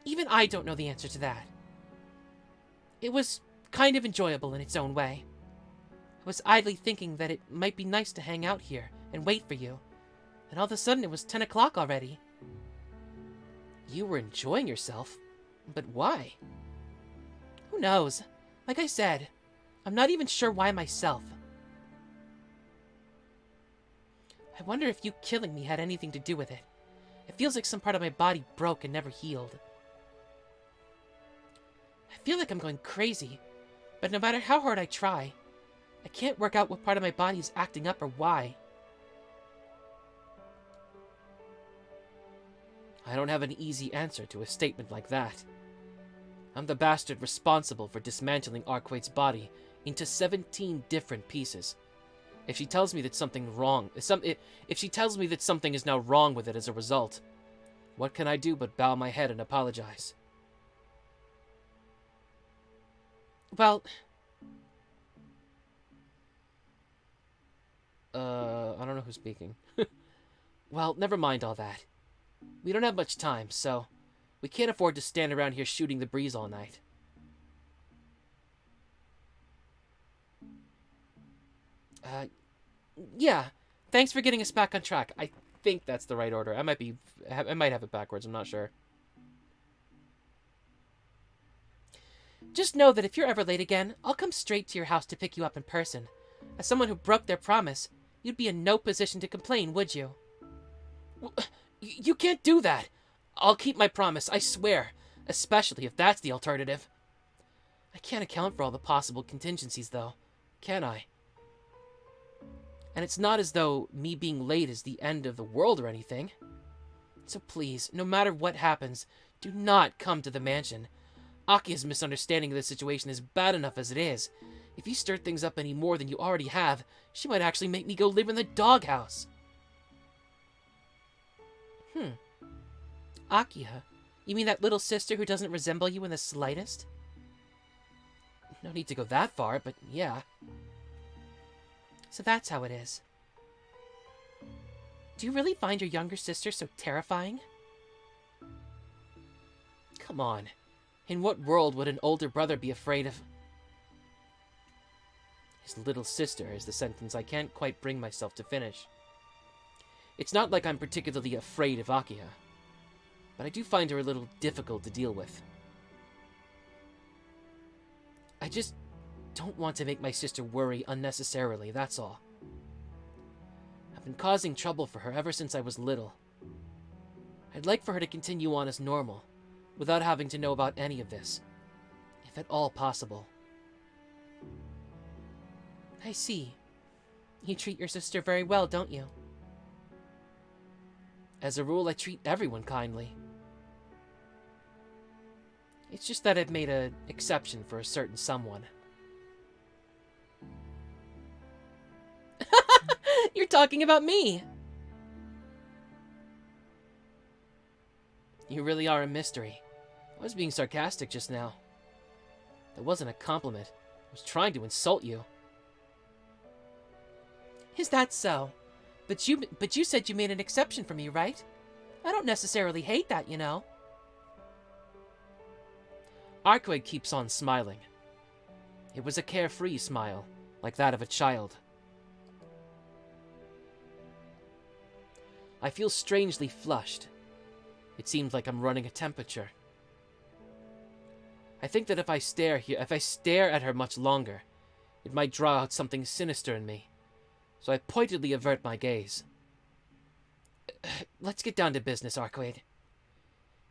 even I don't know the answer to that. It was kind of enjoyable in its own way. I was idly thinking that it might be nice to hang out here and wait for you, and all of a sudden it was 10 o'clock already. You were enjoying yourself? But why? Who knows? Like I said, I'm not even sure why myself. I wonder if you killing me had anything to do with it. It feels like some part of my body broke and never healed. I feel like I'm going crazy, but no matter how hard I try, I can't work out what part of my body is acting up or why. I don't have an easy answer to a statement like that. I'm the bastard responsible for dismantling Arcueid's body into 17 different pieces. If she tells me that something wrong, if she tells me that something is now wrong with it as a result, what can I do but bow my head and apologize? Well, I don't know who's speaking. Well, never mind all that. We don't have much time, so we can't afford to stand around here shooting the breeze all night. Yeah. Thanks for getting us back on track. I think that's the right order. I might have it backwards. I'm not sure. Just know that if you're ever late again, I'll come straight to your house to pick you up in person. As someone who broke their promise, you'd be in no position to complain, would you? You can't do that. I'll keep my promise, I swear. Especially if that's the alternative. I can't account for all the possible contingencies, though. Can I? And it's not as though me being late is the end of the world or anything. So please, no matter what happens, do not come to the mansion. Akia's misunderstanding of the situation is bad enough as it is. If you stir things up any more than you already have, she might actually make me go live in the doghouse. Akia? You mean that little sister who doesn't resemble you in the slightest? No need to go that far, but yeah. So that's how it is. Do you really find your younger sister so terrifying? Come on. In what world would an older brother be afraid of... His little sister is the sentence I can't quite bring myself to finish. It's not like I'm particularly afraid of Akia, but I do find her a little difficult to deal with. I just don't want to make my sister worry unnecessarily, that's all. I've been causing trouble for her ever since I was little. I'd like for her to continue on as normal, without having to know about any of this, if at all possible. I see. You treat your sister very well, don't you? As a rule, I treat everyone kindly. It's just that I've made an exception for a certain someone. You're talking about me! You really are a mystery. I was being sarcastic just now. That wasn't a compliment. I was trying to insult you. Is that so? But you said you made an exception for me, right? I don't necessarily hate that, you know. Arcueid keeps on smiling. It was a carefree smile, like that of a child. I feel strangely flushed. It seems like I'm running a temperature. I think that if I stare at her much longer, it might draw out something sinister in me. So I pointedly avert my gaze. Let's get down to business, Arcueid.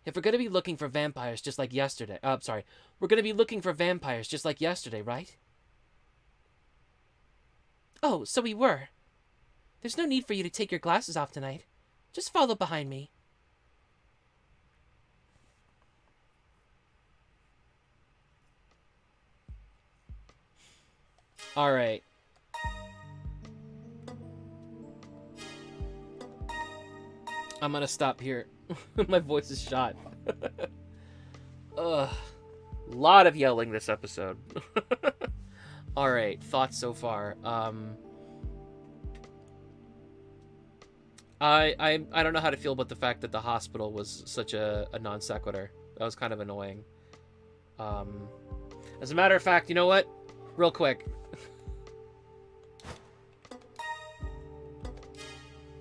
If we're going to be looking for vampires just like yesterday... we're going to be looking for vampires just like yesterday, right? Oh, so we were. There's no need for you to take your glasses off tonight. Just follow behind me. Alright. I'm gonna stop here. My voice is shot. Ugh. Lot of yelling this episode. Alright, thoughts so far. I don't know how to feel about the fact that the hospital was such a non sequitur. That was kind of annoying. As a matter of fact, you know what? Real quick.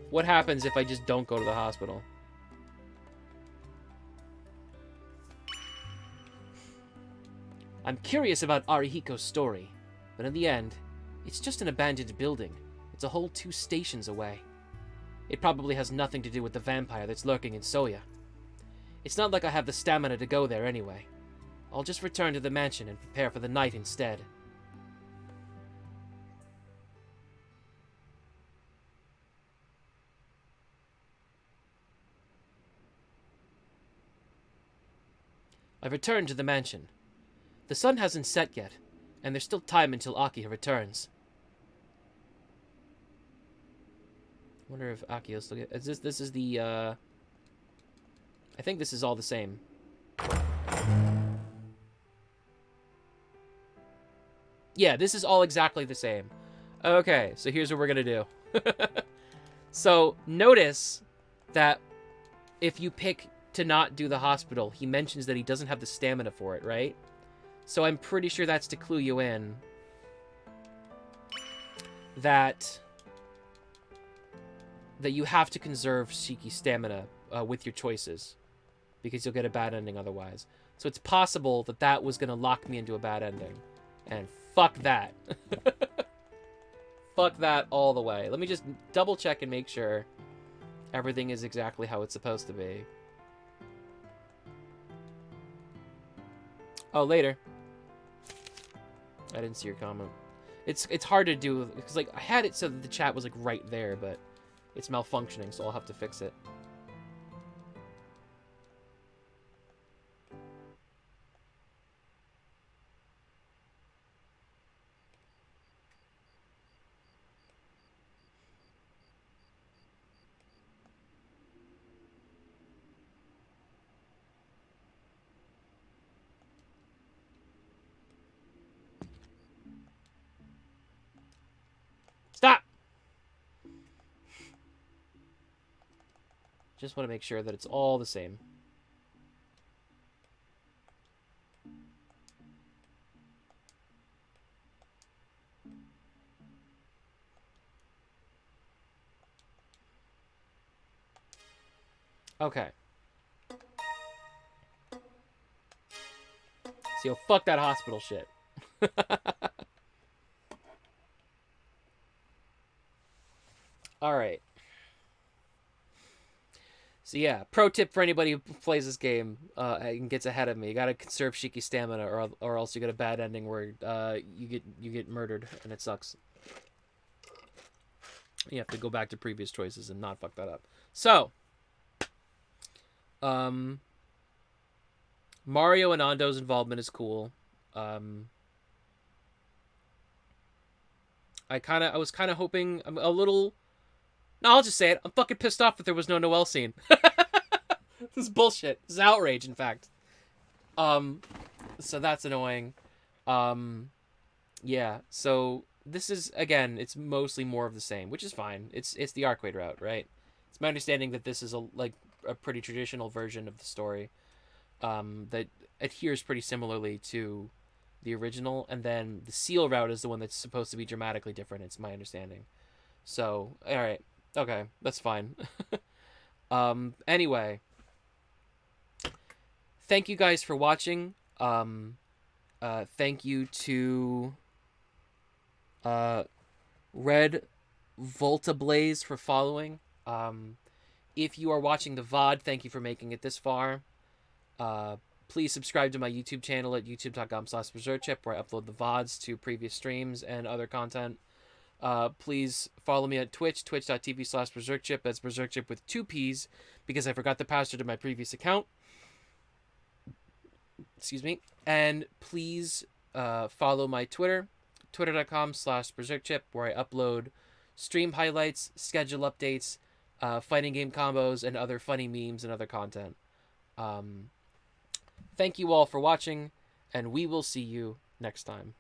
What happens if I just don't go to the hospital? I'm curious about Arihiko's story, but in the end, it's just an abandoned building. It's a whole 2 stations away. It probably has nothing to do with the vampire that's lurking in Soya. It's not like I have the stamina to go there anyway. I'll just return to the mansion and prepare for the night instead. I've returned to the mansion. The sun hasn't set yet, and there's still time until Akiha returns. I wonder if Akiha's looking at... This is the, I think this is all the same. Yeah, this is all exactly the same. Okay, so here's what we're gonna do. So, notice that if you pick to not do the hospital, he mentions that he doesn't have the stamina for it, right? So I'm pretty sure that's to clue you in that you have to conserve Shiki's stamina with your choices, because you'll get a bad ending otherwise. So it's possible that that was going to lock me into a bad ending. And fuck that. Fuck that all the way. Let me just double check and make sure everything is exactly how it's supposed to be. Oh, later. I didn't see your comment. It's hard to do, because like I had it so that the chat was like right there, but it's malfunctioning, so I'll have to fix it. Stop! Just want to make sure that it's all the same. Okay. So, fuck that hospital shit. Alright. So yeah, pro tip for anybody who plays this game and gets ahead of me: you gotta conserve Shiki's stamina, or else you get a bad ending where you get murdered and it sucks. You have to go back to previous choices and not fuck that up. So, Mario and Ando's involvement is cool. I was kind of hoping I'm a little. No, I'll just say it. I'm fucking pissed off that there was no Noelle scene. This is bullshit. This is outrage, in fact. So that's annoying. Yeah, so this is, again, it's mostly more of the same, which is fine. It's the Arcueid route, right? It's my understanding that this is a pretty traditional version of the story that adheres pretty similarly to the original, and then the Seal route is the one that's supposed to be dramatically different, it's my understanding. So, alright. Okay, that's fine. Anyway. Thank you guys for watching. Thank you to Red Volta Blaze for following. If you are watching the VOD, thank you for making it this far. Please subscribe to my YouTube channel at youtube.com/BerserkChip, where I upload the VODs to previous streams and other content. Please follow me at Twitch, twitch.tv/BerserkChip. That's BerserkChip with 2 P's, because I forgot the password to my previous account. Excuse me. And please follow my Twitter, twitter.com/BerserkChip, where I upload stream highlights, schedule updates, fighting game combos and other funny memes and other content. Thank you all for watching, and we will see you next time.